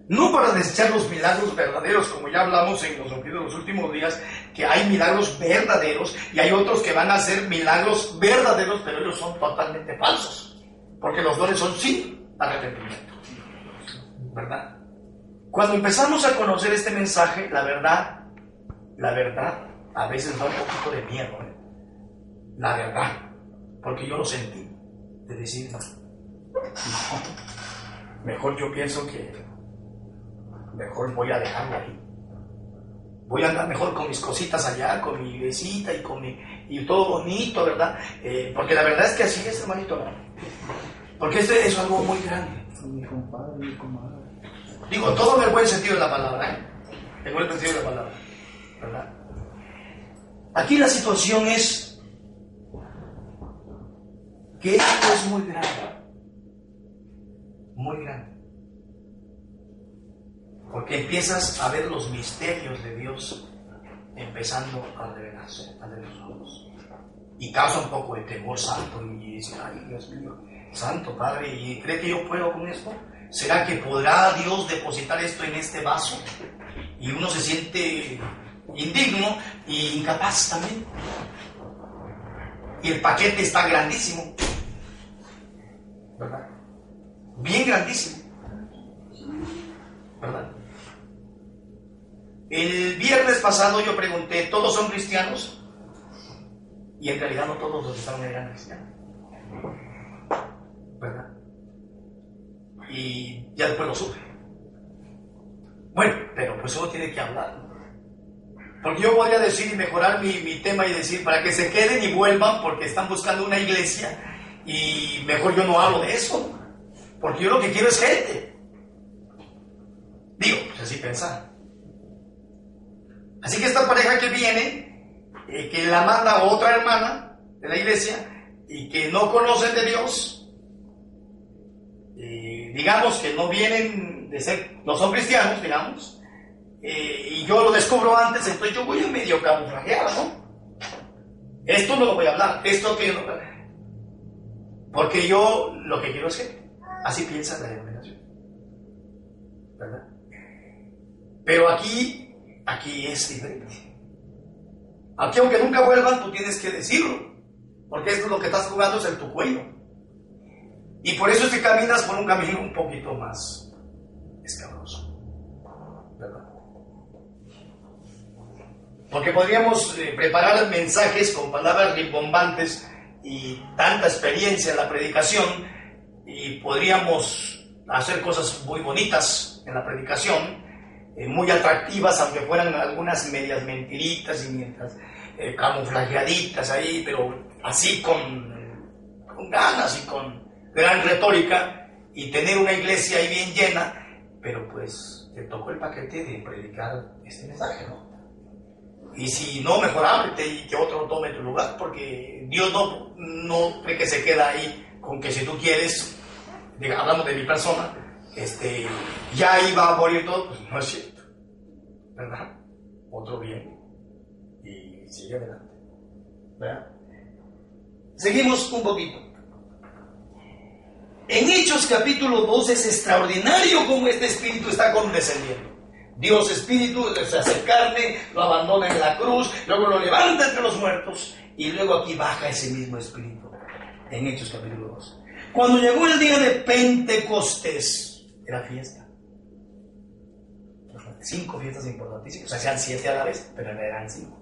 No para desechar los milagros verdaderos, como ya hablamos en los últimos días, que hay milagros verdaderos y hay otros que van a ser milagros verdaderos, pero ellos son totalmente falsos, porque los dones son sin arrepentimiento, ¿verdad? Cuando empezamos a conocer este mensaje, la verdad, a veces da un poquito de miedo, la verdad, porque yo lo sentí, de decir, no, mejor yo pienso que mejor voy a dejarlo ahí. Voy a andar mejor con mis cositas allá, con mi iglesita y todo bonito, ¿verdad? Porque la verdad es que así es, hermanito, ¿no? Porque esto es algo muy grande. Mi compadre, mi comadre. Digo, todo en el buen sentido de la palabra, en el buen sentido de la palabra, ¿verdad? Aquí la situación es que esto es muy grande, muy grande. Porque empiezas a ver los misterios de Dios empezando a revelarse ante los ojos. Y causa un poco de temor santo y dice, ay Dios mío, santo Padre, ¿y cree que yo puedo con esto? ¿Será que podrá Dios depositar esto en este vaso? Y uno se siente indigno e incapaz también. Y el paquete está grandísimo, ¿verdad? Bien grandísimo, ¿verdad? El viernes pasado yo pregunté, ¿todos son cristianos? Y en realidad no todos los que estaban eran cristianos, ¿verdad? Y ya después lo supe. Bueno, pero pues uno tiene que hablar, ¿no? Porque yo podría decir y mejorar mi tema y decir para que se queden y vuelvan porque están buscando una iglesia, y mejor yo no hablo de eso, porque yo lo que quiero es gente. Digo, pues así pensar. Así que esta pareja que viene, que la manda otra hermana de la iglesia y que no conocen de Dios, digamos que no vienen de ser, no son cristianos, digamos, y yo lo descubro antes, entonces yo voy a medio camuflajear, ¿no? Esto no lo voy a hablar, esto que yo no voy a hablar, porque yo lo que quiero es que así piensa la denominación, ¿verdad? Pero aquí es diferente. Aquí, aunque nunca vuelvan, tú tienes que decirlo, porque esto es lo que estás jugando, es en tu cuello. Y por eso es que caminas por un camino un poquito más escabroso, ¿verdad? Porque podríamos preparar mensajes con palabras rimbombantes y tanta experiencia en la predicación, y podríamos hacer cosas muy bonitas en la predicación, muy atractivas, aunque fueran algunas medias mentiritas y mientras camuflajeaditas ahí, pero así con ganas y con gran retórica, y tener una iglesia ahí bien llena, pero pues te tocó el paquete de predicar este mensaje, ¿no? Y si no, mejor ábrete y que otro tome tu lugar, porque Dios no cree que se queda ahí con que si tú quieres, hablando de mi persona, ya iba a morir todo, pues no es cierto, ¿verdad? Otro viene y sigue adelante, ¿verdad? Seguimos un poquito. En Hechos capítulo 2 es extraordinario cómo este espíritu está condescendiendo. Dios espíritu se hace carne, lo abandona en la cruz, luego lo levanta entre los muertos, y luego aquí baja ese mismo espíritu en Hechos capítulo 2. Cuando llegó el día de Pentecostés, era fiesta. 5 fiestas importantísimas, o sea, sean 7 a la vez, pero eran 5.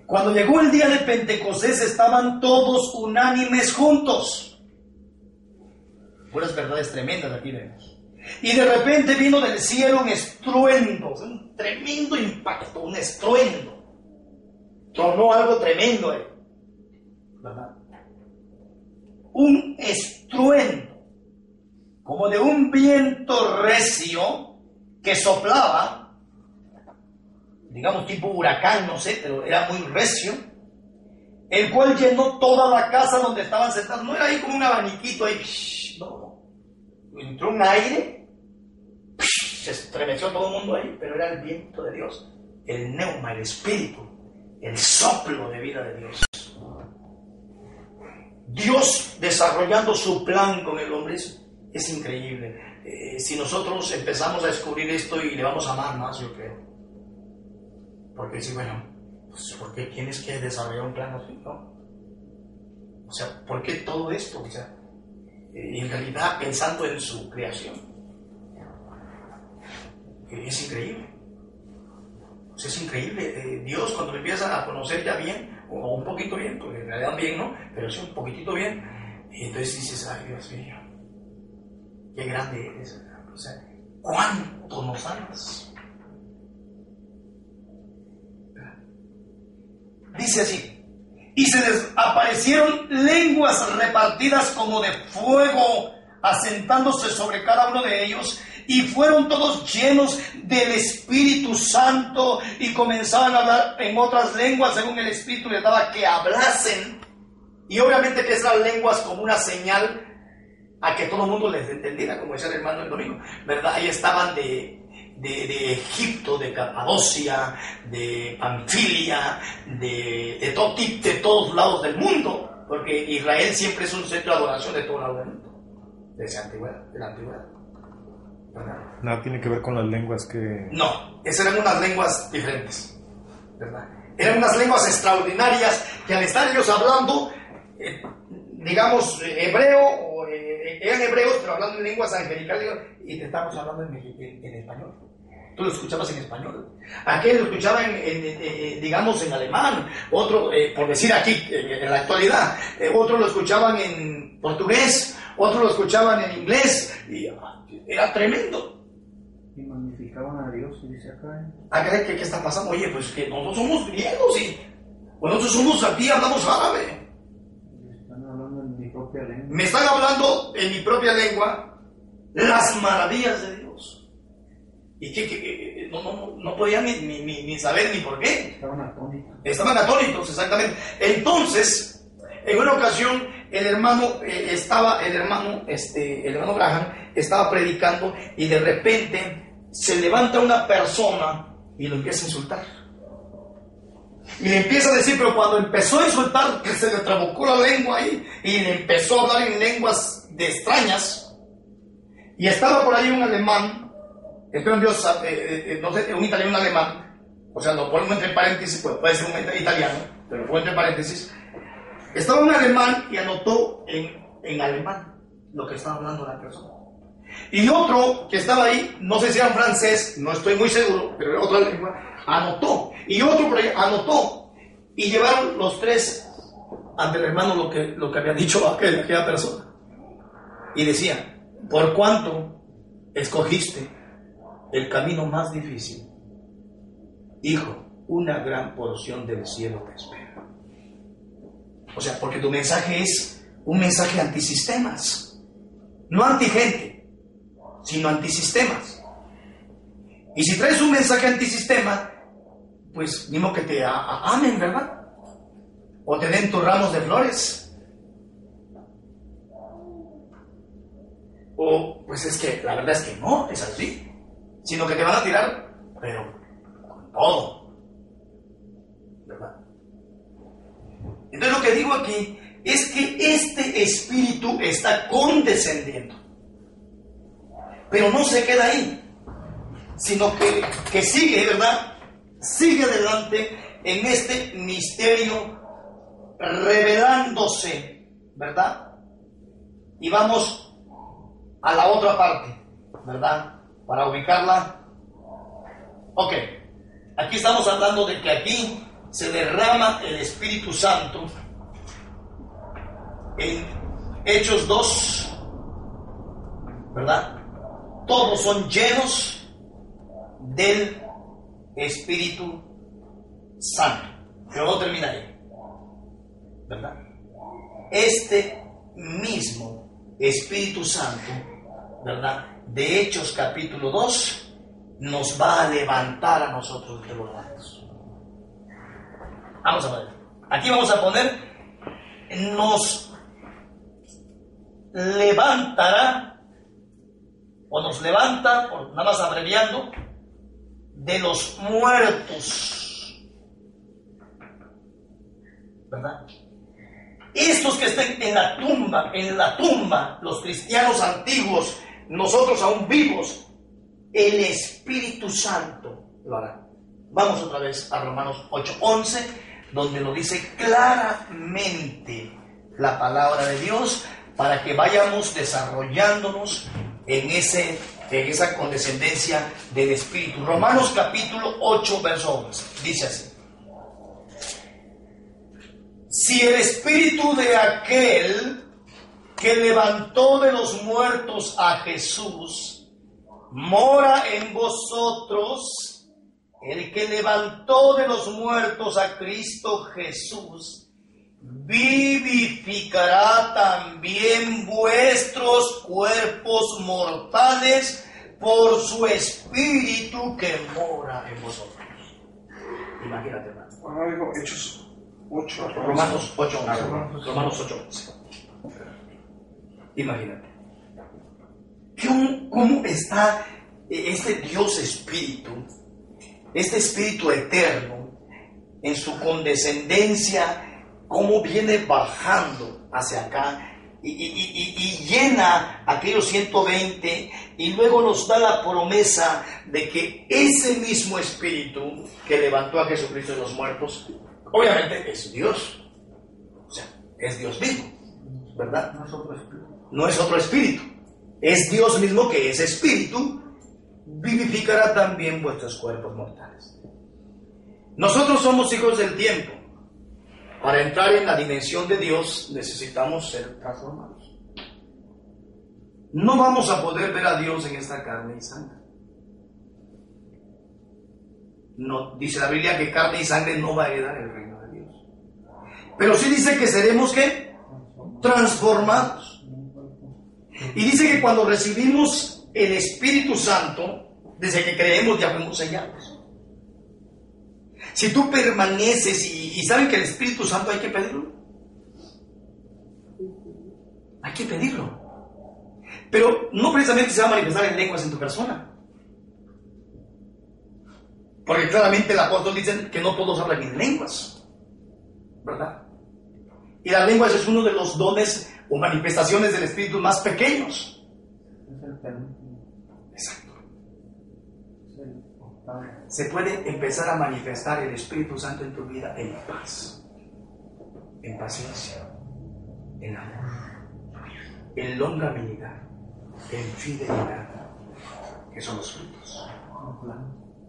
Cuando llegó el día de Pentecostés estaban todos unánimes juntos. Puras verdades tremendas aquí vemos. Y de repente vino del cielo un estruendo, un tremendo impacto, un estruendo. Tronó algo tremendo ahí, ¿verdad? Un estruendo, como de un viento recio que soplaba, digamos tipo huracán, no sé, pero era muy recio, el cual llenó toda la casa donde estaban sentados. No era ahí como un abaniquito ahí, no. Entró un aire, se estremeció todo el mundo ahí, pero era el viento de Dios, el neuma, el espíritu, el soplo de vida de Dios. Dios desarrollando su plan con el hombre es increíble. Si nosotros empezamos a descubrir esto y le vamos a amar más, yo creo. Porque si, bueno, pues, ¿por qué tienes que desarrollar un plan así, no? O sea, ¿por qué todo esto? O sea, en realidad pensando en su creación. Es increíble. O sea, es increíble. Dios, cuando me empieza a conocer ya bien, o un poquito bien, porque en realidad bien, ¿no? Pero sí un poquitito bien. Y entonces dices, ay, Dios mío, qué grande eres. O sea, ¿cuánto nos amas? Dice así: y se les aparecieron lenguas repartidas como de fuego, asentándose sobre cada uno de ellos, y fueron todos llenos del Espíritu Santo y comenzaban a hablar en otras lenguas según el Espíritu les daba que hablasen. Y obviamente que esas lenguas como una señal a que todo el mundo les entendiera, como decía el hermano el domingo, ¿verdad? Ahí estaban de Egipto, de Capadocia, de Panfilia, de todos lados del mundo, porque Israel siempre es un centro de adoración de todo lado del mundo, de la antigüedad. ¿Verdad? Nada tiene que ver con las lenguas que... No, esas eran unas lenguas diferentes, ¿verdad? Eran unas lenguas extraordinarias que al estar ellos hablando, digamos, hebreo, eran hebreos, pero hablando en lenguas angelicales, y te estamos hablando en español. Tú lo escuchabas en español. Aquel lo escuchaba digamos, en alemán. Otro, por decir aquí, en la actualidad, otro lo escuchaban en portugués, otro lo escuchaban en inglés, y era tremendo. Y magnificaban a Dios, y dice acá. ¿Qué está pasando? Oye, pues que nosotros somos griegos y nosotros somos aquí, hablamos árabe. Están hablando en mi propia lengua. Me están hablando en mi propia lengua las maravillas de Dios. Y que no podían ni saber ni por qué. Estaban atónitos, exactamente. Entonces, en una ocasión, el hermano Graham estaba predicando y de repente se levanta una persona y lo empieza a insultar. Y le empieza a decir, pero cuando empezó a insultar, que se le trabucó la lengua ahí y le empezó a hablar en lenguas extrañas. Y estaba por ahí un alemán, espero en Dios, no sé, un italiano, un alemán, o sea, lo ponemos entre paréntesis, pues puede ser un italiano, pero lo pongo entre paréntesis. Estaba un alemán y anotó en alemán lo que estaba hablando la persona. Y otro que estaba ahí, no sé si era en francés, no estoy muy seguro, pero era otra lengua, anotó. Y otro por ahí anotó. Y llevaron los tres ante el hermano lo que había dicho aquella persona. Y decía, ¿por cuánto escogiste el camino más difícil? Hijo, una gran porción del cielo te espera. O sea, porque tu mensaje es un mensaje antisistemas, no antigente, sino antisistemas. Y si traes un mensaje antisistema, pues mismo que te amen, ¿verdad? O te den tus ramos de flores. O pues es que la verdad es que no es así, sino que te van a tirar, pero con todo, ¿verdad? Entonces lo que digo aquí es que este espíritu está condescendiendo, pero no se queda ahí, sino que sigue, ¿verdad? Sigue adelante en este misterio revelándose, ¿verdad? Y vamos a la otra parte, ¿verdad? Para ubicarla. Ok, aquí estamos hablando de que aquí se derrama el Espíritu Santo en Hechos 2, ¿verdad? Todos son llenos del Espíritu Santo. Pero no terminaré, ¿verdad? Este mismo Espíritu Santo, ¿verdad? De Hechos capítulo 2 nos va a levantar a nosotros de los muertos. Vamos a ver. Aquí vamos a poner, nos levantará, o nos levanta, o nada más abreviando, de los muertos, ¿verdad? Estos que estén en la tumba, los cristianos antiguos, nosotros aún vivos, el Espíritu Santo lo hará. Vamos otra vez a Romanos 8:11, donde lo dice claramente la palabra de Dios, para que vayamos desarrollándonos en esa condescendencia del Espíritu. Romanos capítulo 8, verso 11, dice así: si el espíritu de aquel que levantó de los muertos a Jesús mora en vosotros, el que levantó de los muertos a Cristo Jesús vivificará también vuestros cuerpos mortales por su espíritu que mora en vosotros. Imagínate, hermano. Digo, Hechos 8. Romanos 8. Romanos 8. Imagínate. ¿Cómo está este Dios Espíritu, este Espíritu eterno, en su condescendencia? Cómo viene bajando hacia acá y llena aquellos 120 y luego nos da la promesa de que ese mismo Espíritu que levantó a Jesucristo de los muertos, obviamente es Dios, o sea, es Dios mismo, ¿verdad? No es otro espíritu. No es otro espíritu, es Dios mismo que es Espíritu, vivificará también vuestros cuerpos mortales. Nosotros somos hijos del tiempo. Para entrar en la dimensión de Dios necesitamos ser transformados. No vamos a poder ver a Dios en esta carne y sangre. No, dice la Biblia que carne y sangre no va a heredar el reino de Dios. Pero sí dice que seremos ¿qué? Transformados. Y dice que cuando recibimos el Espíritu Santo, desde que creemos ya fuimos sellados. Si tú permaneces y saben que el Espíritu Santo hay que pedirlo. Hay que pedirlo. Pero no precisamente se va a manifestar en lenguas en tu persona. Porque claramente el apóstol dice que no todos hablan en lenguas. ¿Verdad? Y las lenguas es uno de los dones o manifestaciones del Espíritu más pequeños. Es el permiso. Exacto. Es el octavo. Se puede empezar a manifestar el Espíritu Santo en tu vida en paz, en paciencia, en amor, en longanimidad, en fidelidad, que son los frutos,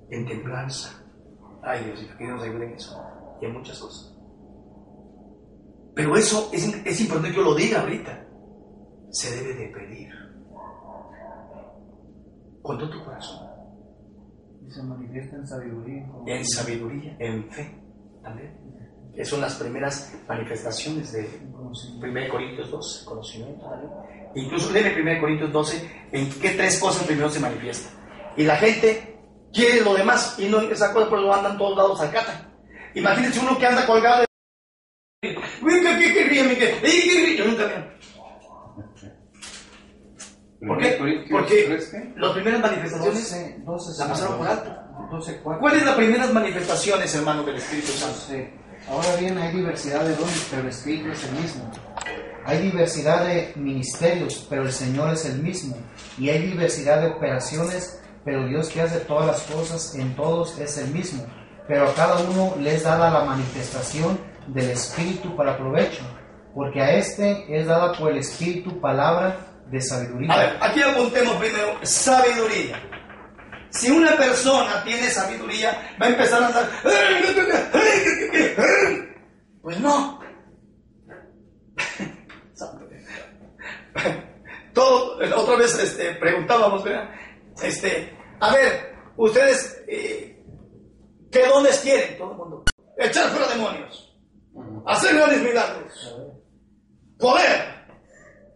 en templanza. Ay Dios, que Dios nos ayude en eso y en muchas cosas. Pero eso es importante que yo lo diga ahorita. Se debe de pedir con todo tu corazón. Y se manifiesta en sabiduría. En sabiduría, en fe también. Que son las primeras manifestaciones de 1 Corintios 12, conocimiento también. Incluso lee 1 Corintios 12 en qué tres cosas primero se manifiesta. Y la gente quiere lo demás y no esa cosa, pero lo andan todos lados al cata. Imagínense uno que anda colgado de... Yo nunca veo. ¿Por qué? Porque las primeras manifestaciones 12, la pasaron por alto. 12:4. ¿Cuáles son las primeras manifestaciones, hermano, del Espíritu Santo? Ahora bien, hay diversidad de dones, pero el Espíritu es el mismo. Hay diversidad de ministerios, pero el Señor es el mismo. Y hay diversidad de operaciones, pero Dios que hace todas las cosas en todos es el mismo. Pero a cada uno les dada la manifestación del Espíritu para provecho, porque a este es dada por el Espíritu palabra de sabiduría. A ver, aquí apuntemos primero sabiduría. Si una persona tiene sabiduría, va a empezar a andar... Pues no. Otra vez preguntábamos, ¿verdad? A ver, ustedes, ¿qué dones quieren? Todo el mundo. Echar fuera demonios. Hacer grandes milagros. Poder.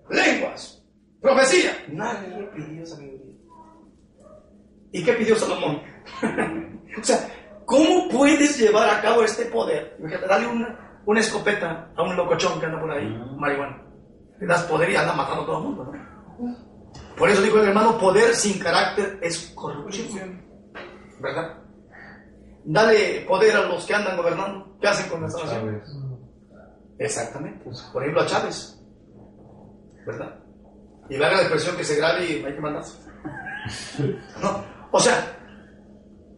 Lenguas. Profecía. Nadie pidió sabiduría. ¿Y qué pidió Salomón? O sea, ¿cómo puedes llevar a cabo este poder? Dale una escopeta a un locochón que anda por ahí, marihuana. Le das poder y anda matando a todo el mundo, ¿no? Por eso digo el hermano, poder sin carácter es corrupción. ¿Verdad? Dale poder a los que andan gobernando. ¿Qué hacen con nuestra nación? Exactamente. Por ejemplo, a Chávez. ¿Verdad? Y valga la expresión que se grabe y hay que mandarse. ¿No? O sea,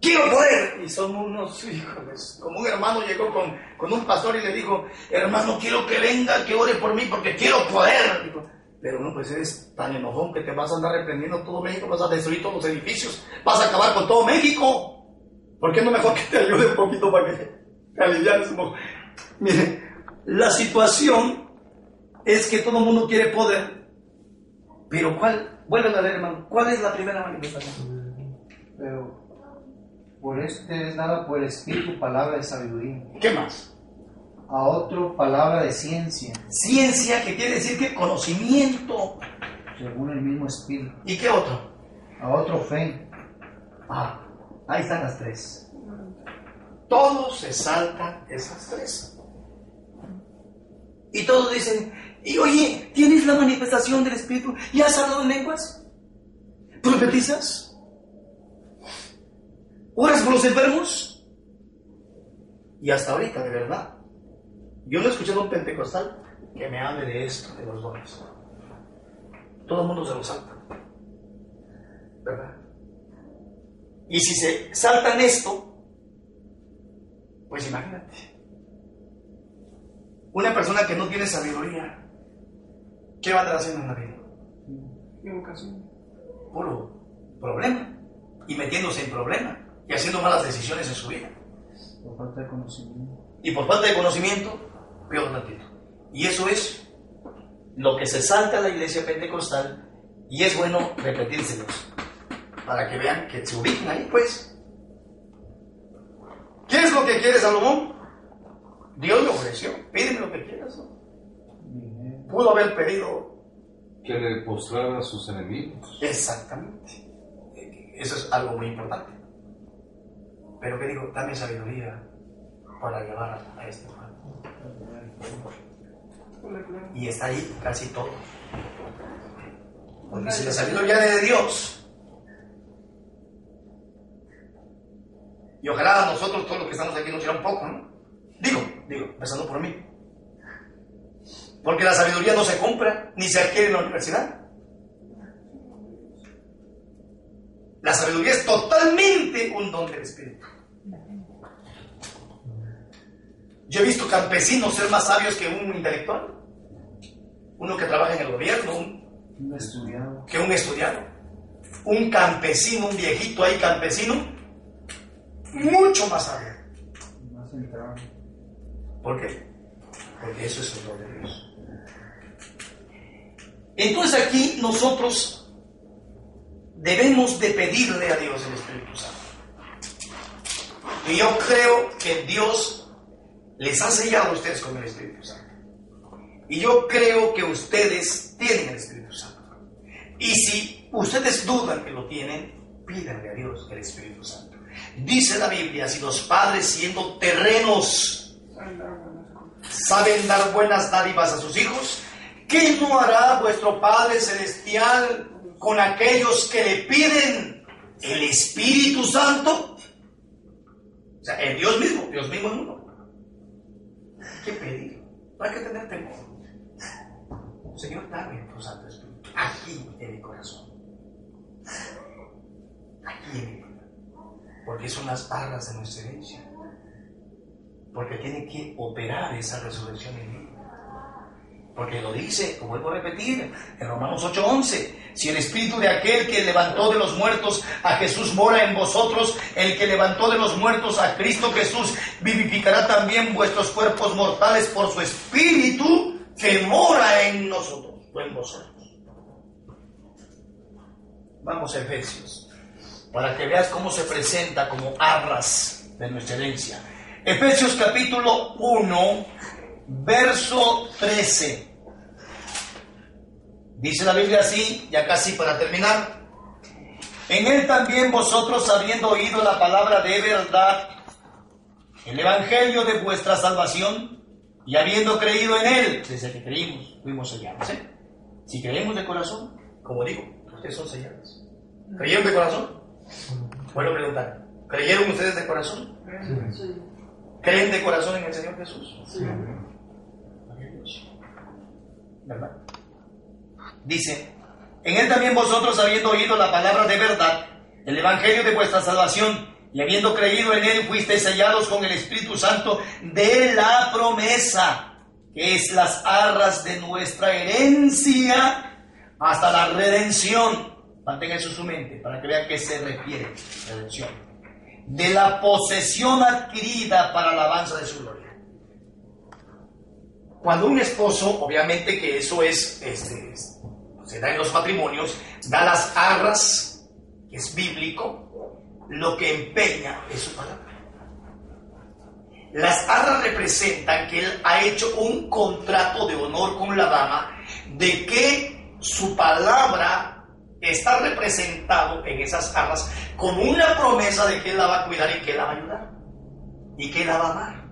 quiero poder. Y son unos hijos. Como un hermano llegó con un pastor y le dijo: hermano, quiero que venga, que ore por mí porque quiero poder. Dijo, pero no, pues eres tan enojón que te vas a andar reprendiendo todo México, vas a destruir todos los edificios, vas a acabar con todo México. ¿Por qué no mejor que te ayude un poquito para que te alivianes un poco? Mire, La situación es que todo el mundo quiere poder, pero vuelven a leer, hermano, ¿cuál es la primera manifestación? Pero por esto te es dada por el Espíritu palabra de sabiduría. ¿Qué más? A otro palabra de ciencia. Ciencia, que quiere decir que conocimiento. Según el mismo Espíritu. ¿Y qué otro? A otro fe. Ahí están las tres. Todos se saltan esas tres. Y todos dicen, y oye, ¿tienes la manifestación del Espíritu? ¿Ya has hablado en lenguas? ¿Profetizas? ¿Oras por los enfermos? Y hasta ahorita, de verdad, yo no he escuchado a un pentecostal que me hable de esto, de los dones. Todo el mundo se lo salta, ¿verdad? Y si se saltan esto, pues imagínate, una persona que no tiene sabiduría, ¿qué va a andar haciendo en la vida? Puro problema, y metiéndose en problema, y haciendo malas decisiones en su vida. Por falta de conocimiento. Y por falta de conocimiento, peor tantito. Y eso es lo que se salta a la iglesia pentecostal, y es bueno repetírselos para que vean que se ubiquen ahí, pues. ¿Qué es lo que quiere Salomón? Dios le ofreció, pídeme lo que quieras, ¿no? Pudo haber pedido que le postrara a sus enemigos. Exactamente. Eso es algo muy importante. Pero que digo, dame sabiduría para llevar a este pueblo. Y está ahí casi todo. Porque si la sabiduría viene de Dios, y ojalá a nosotros, todos los que estamos aquí, nos sirva un poco, ¿no? Digo, empezando por mí. Porque la sabiduría no se compra, ni se adquiere en la universidad. La sabiduría es totalmente un don del Espíritu. Yo he visto campesinos ser más sabios que un intelectual. Uno que trabaja en el gobierno, que un estudiado. Un campesino, un viejito ahí campesino, mucho más sabio. Más centrado. ¿Por qué? Porque eso es el don de Dios. Entonces aquí nosotros debemos de pedirle a Dios el Espíritu Santo. Y yo creo que Dios les ha sellado a ustedes con el Espíritu Santo. Y yo creo que ustedes tienen el Espíritu Santo. Y si ustedes dudan que lo tienen, pídanle a Dios el Espíritu Santo. Dice la Biblia, si los padres siendo terrenos saben dar buenas dádivas a sus hijos, ¿qué no hará vuestro Padre Celestial con aquellos que le piden el Espíritu Santo? O sea, el Dios mismo es uno. ¿Qué pedir? No hay que tener temor. Señor, dame tu Santo Espíritu aquí en mi corazón. Aquí en mi vida. Porque son las barras de nuestra herencia. Porque tiene que operar esa resurrección en mí. Porque lo dice, como vuelvo a repetir, en Romanos 8:11, si el Espíritu de aquel que levantó de los muertos a Jesús mora en vosotros, el que levantó de los muertos a Cristo Jesús vivificará también vuestros cuerpos mortales por su Espíritu que mora en nosotros, o en vosotros. Vamos a Efesios, para que veas cómo se presenta como arras de nuestra herencia. Efesios capítulo 1, verso 13. Dice la Biblia así, ya casi para terminar. En él también vosotros, habiendo oído la palabra de verdad, el evangelio de vuestra salvación, y habiendo creído en él, desde que creímos, fuimos sellados. Si creemos de corazón, como digo, ustedes son sellados. ¿Creyeron de corazón? Vuelvo a preguntar, ¿creyeron ustedes de corazón? Sí. ¿Creen de corazón en el Señor Jesús? Sí. ¿Verdad? Dice, en él también vosotros, habiendo oído la palabra de verdad, el evangelio de vuestra salvación, y habiendo creído en él, fuisteis sellados con el Espíritu Santo de la promesa, que es las arras de nuestra herencia hasta la redención. Mantenga eso en su mente para que vean a qué se refiere redención. De la posesión adquirida para la alabanza de su gloria. Cuando un esposo, obviamente que eso es, se da en los matrimonios, da las arras, que es bíblico, lo que empeña es su palabra. Las arras representan que él ha hecho un contrato de honor con la dama, de que su palabra está representado en esas arras con una promesa de que él la va a cuidar y que él la va a ayudar y que él la va a amar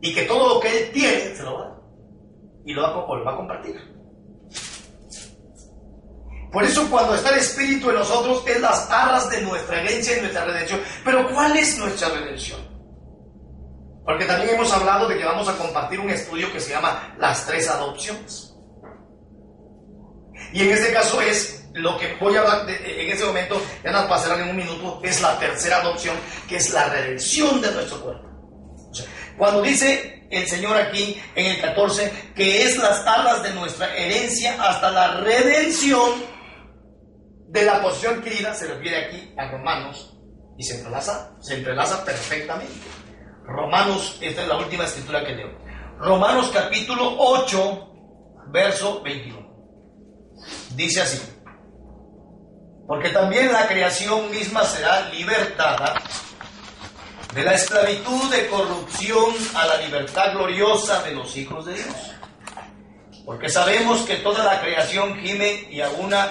y que todo lo que él tiene se lo va a dar y lo va a compartir. Por eso cuando está el Espíritu en nosotros es las arras de nuestra herencia y nuestra redención. Pero ¿cuál es nuestra redención? Porque también hemos hablado de que vamos a compartir un estudio que se llama las 3 adopciones. Y en este caso es lo que voy a hablar en este momento, ya nos pasarán en un minuto, es la tercera adopción, que es la redención de nuestro cuerpo. O sea, cuando dice el Señor aquí en el 14 que es las arras de nuestra herencia hasta la redención de la posesión adquirida, se refiere aquí a Romanos y se entrelaza perfectamente. Romanos, esta es la última escritura que leo. Romanos capítulo 8, verso 21. Dice así: porque también la creación misma será libertada de la esclavitud de corrupción a la libertad gloriosa de los hijos de Dios. Porque sabemos que toda la creación gime a una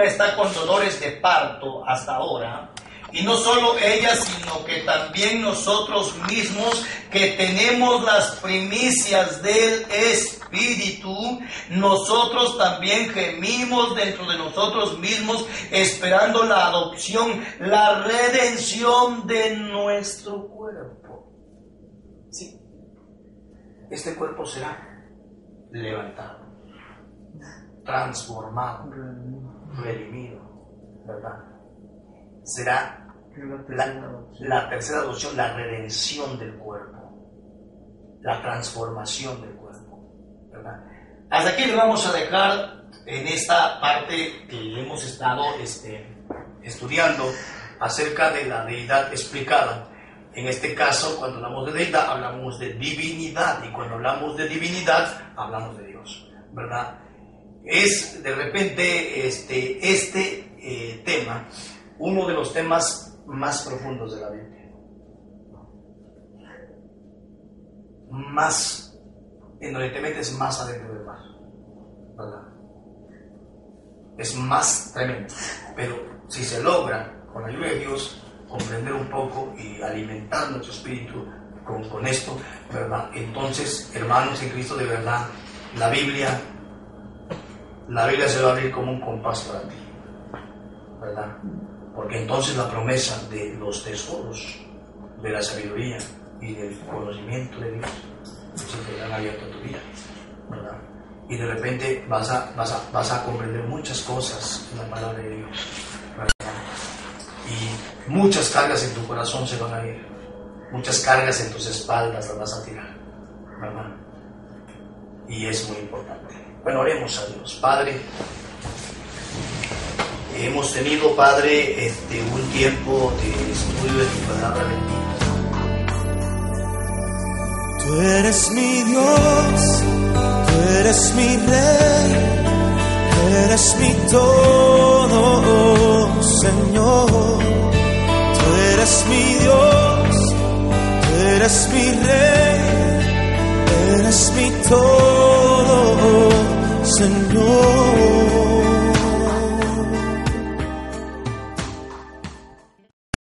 está con dolores de parto hasta ahora. Y no solo ella, sino que también nosotros mismos, que tenemos las primicias del Espíritu, nosotros también gemimos dentro de nosotros mismos, esperando la adopción, la redención de nuestro cuerpo. Sí, este cuerpo será levantado, transformado, redimido, ¿verdad? Será la tercera adopción, la redención del cuerpo, la transformación del cuerpo, ¿verdad? Hasta aquí le vamos a dejar en esta parte que hemos estado estudiando acerca de la deidad explicada. En este caso, cuando hablamos de deidad, hablamos de divinidad, y cuando hablamos de divinidad, hablamos de Dios, ¿verdad? Es de repente este tema uno de los temas más profundos de la Biblia. Más, en donde te metes más adentro del mar, ¿verdad? Es más tremendo. Pero si se logra, con la ayuda de Dios, comprender un poco y alimentar nuestro espíritu con esto, ¿verdad? Entonces, hermanos en Cristo, de verdad, la Biblia se va a abrir como un compás para ti, ¿verdad? Porque entonces la promesa de los tesoros de la sabiduría y del conocimiento de Dios se quedarán abiertos a tu vida, ¿verdad? Y de repente vas a comprender muchas cosas en la palabra de Dios, ¿verdad? Y muchas cargas en tu corazón se van a ir, muchas cargas en tus espaldas las vas a tirar, ¿verdad? Y es muy importante. Bueno, oremos a Dios. Padre, hemos tenido, Padre, un tiempo de estudio de tu palabra bendita. Tú eres mi Dios, tú eres mi Rey, eres mi todo, Señor. Tú eres mi Dios, tú eres mi Rey, eres mi todo, Señor.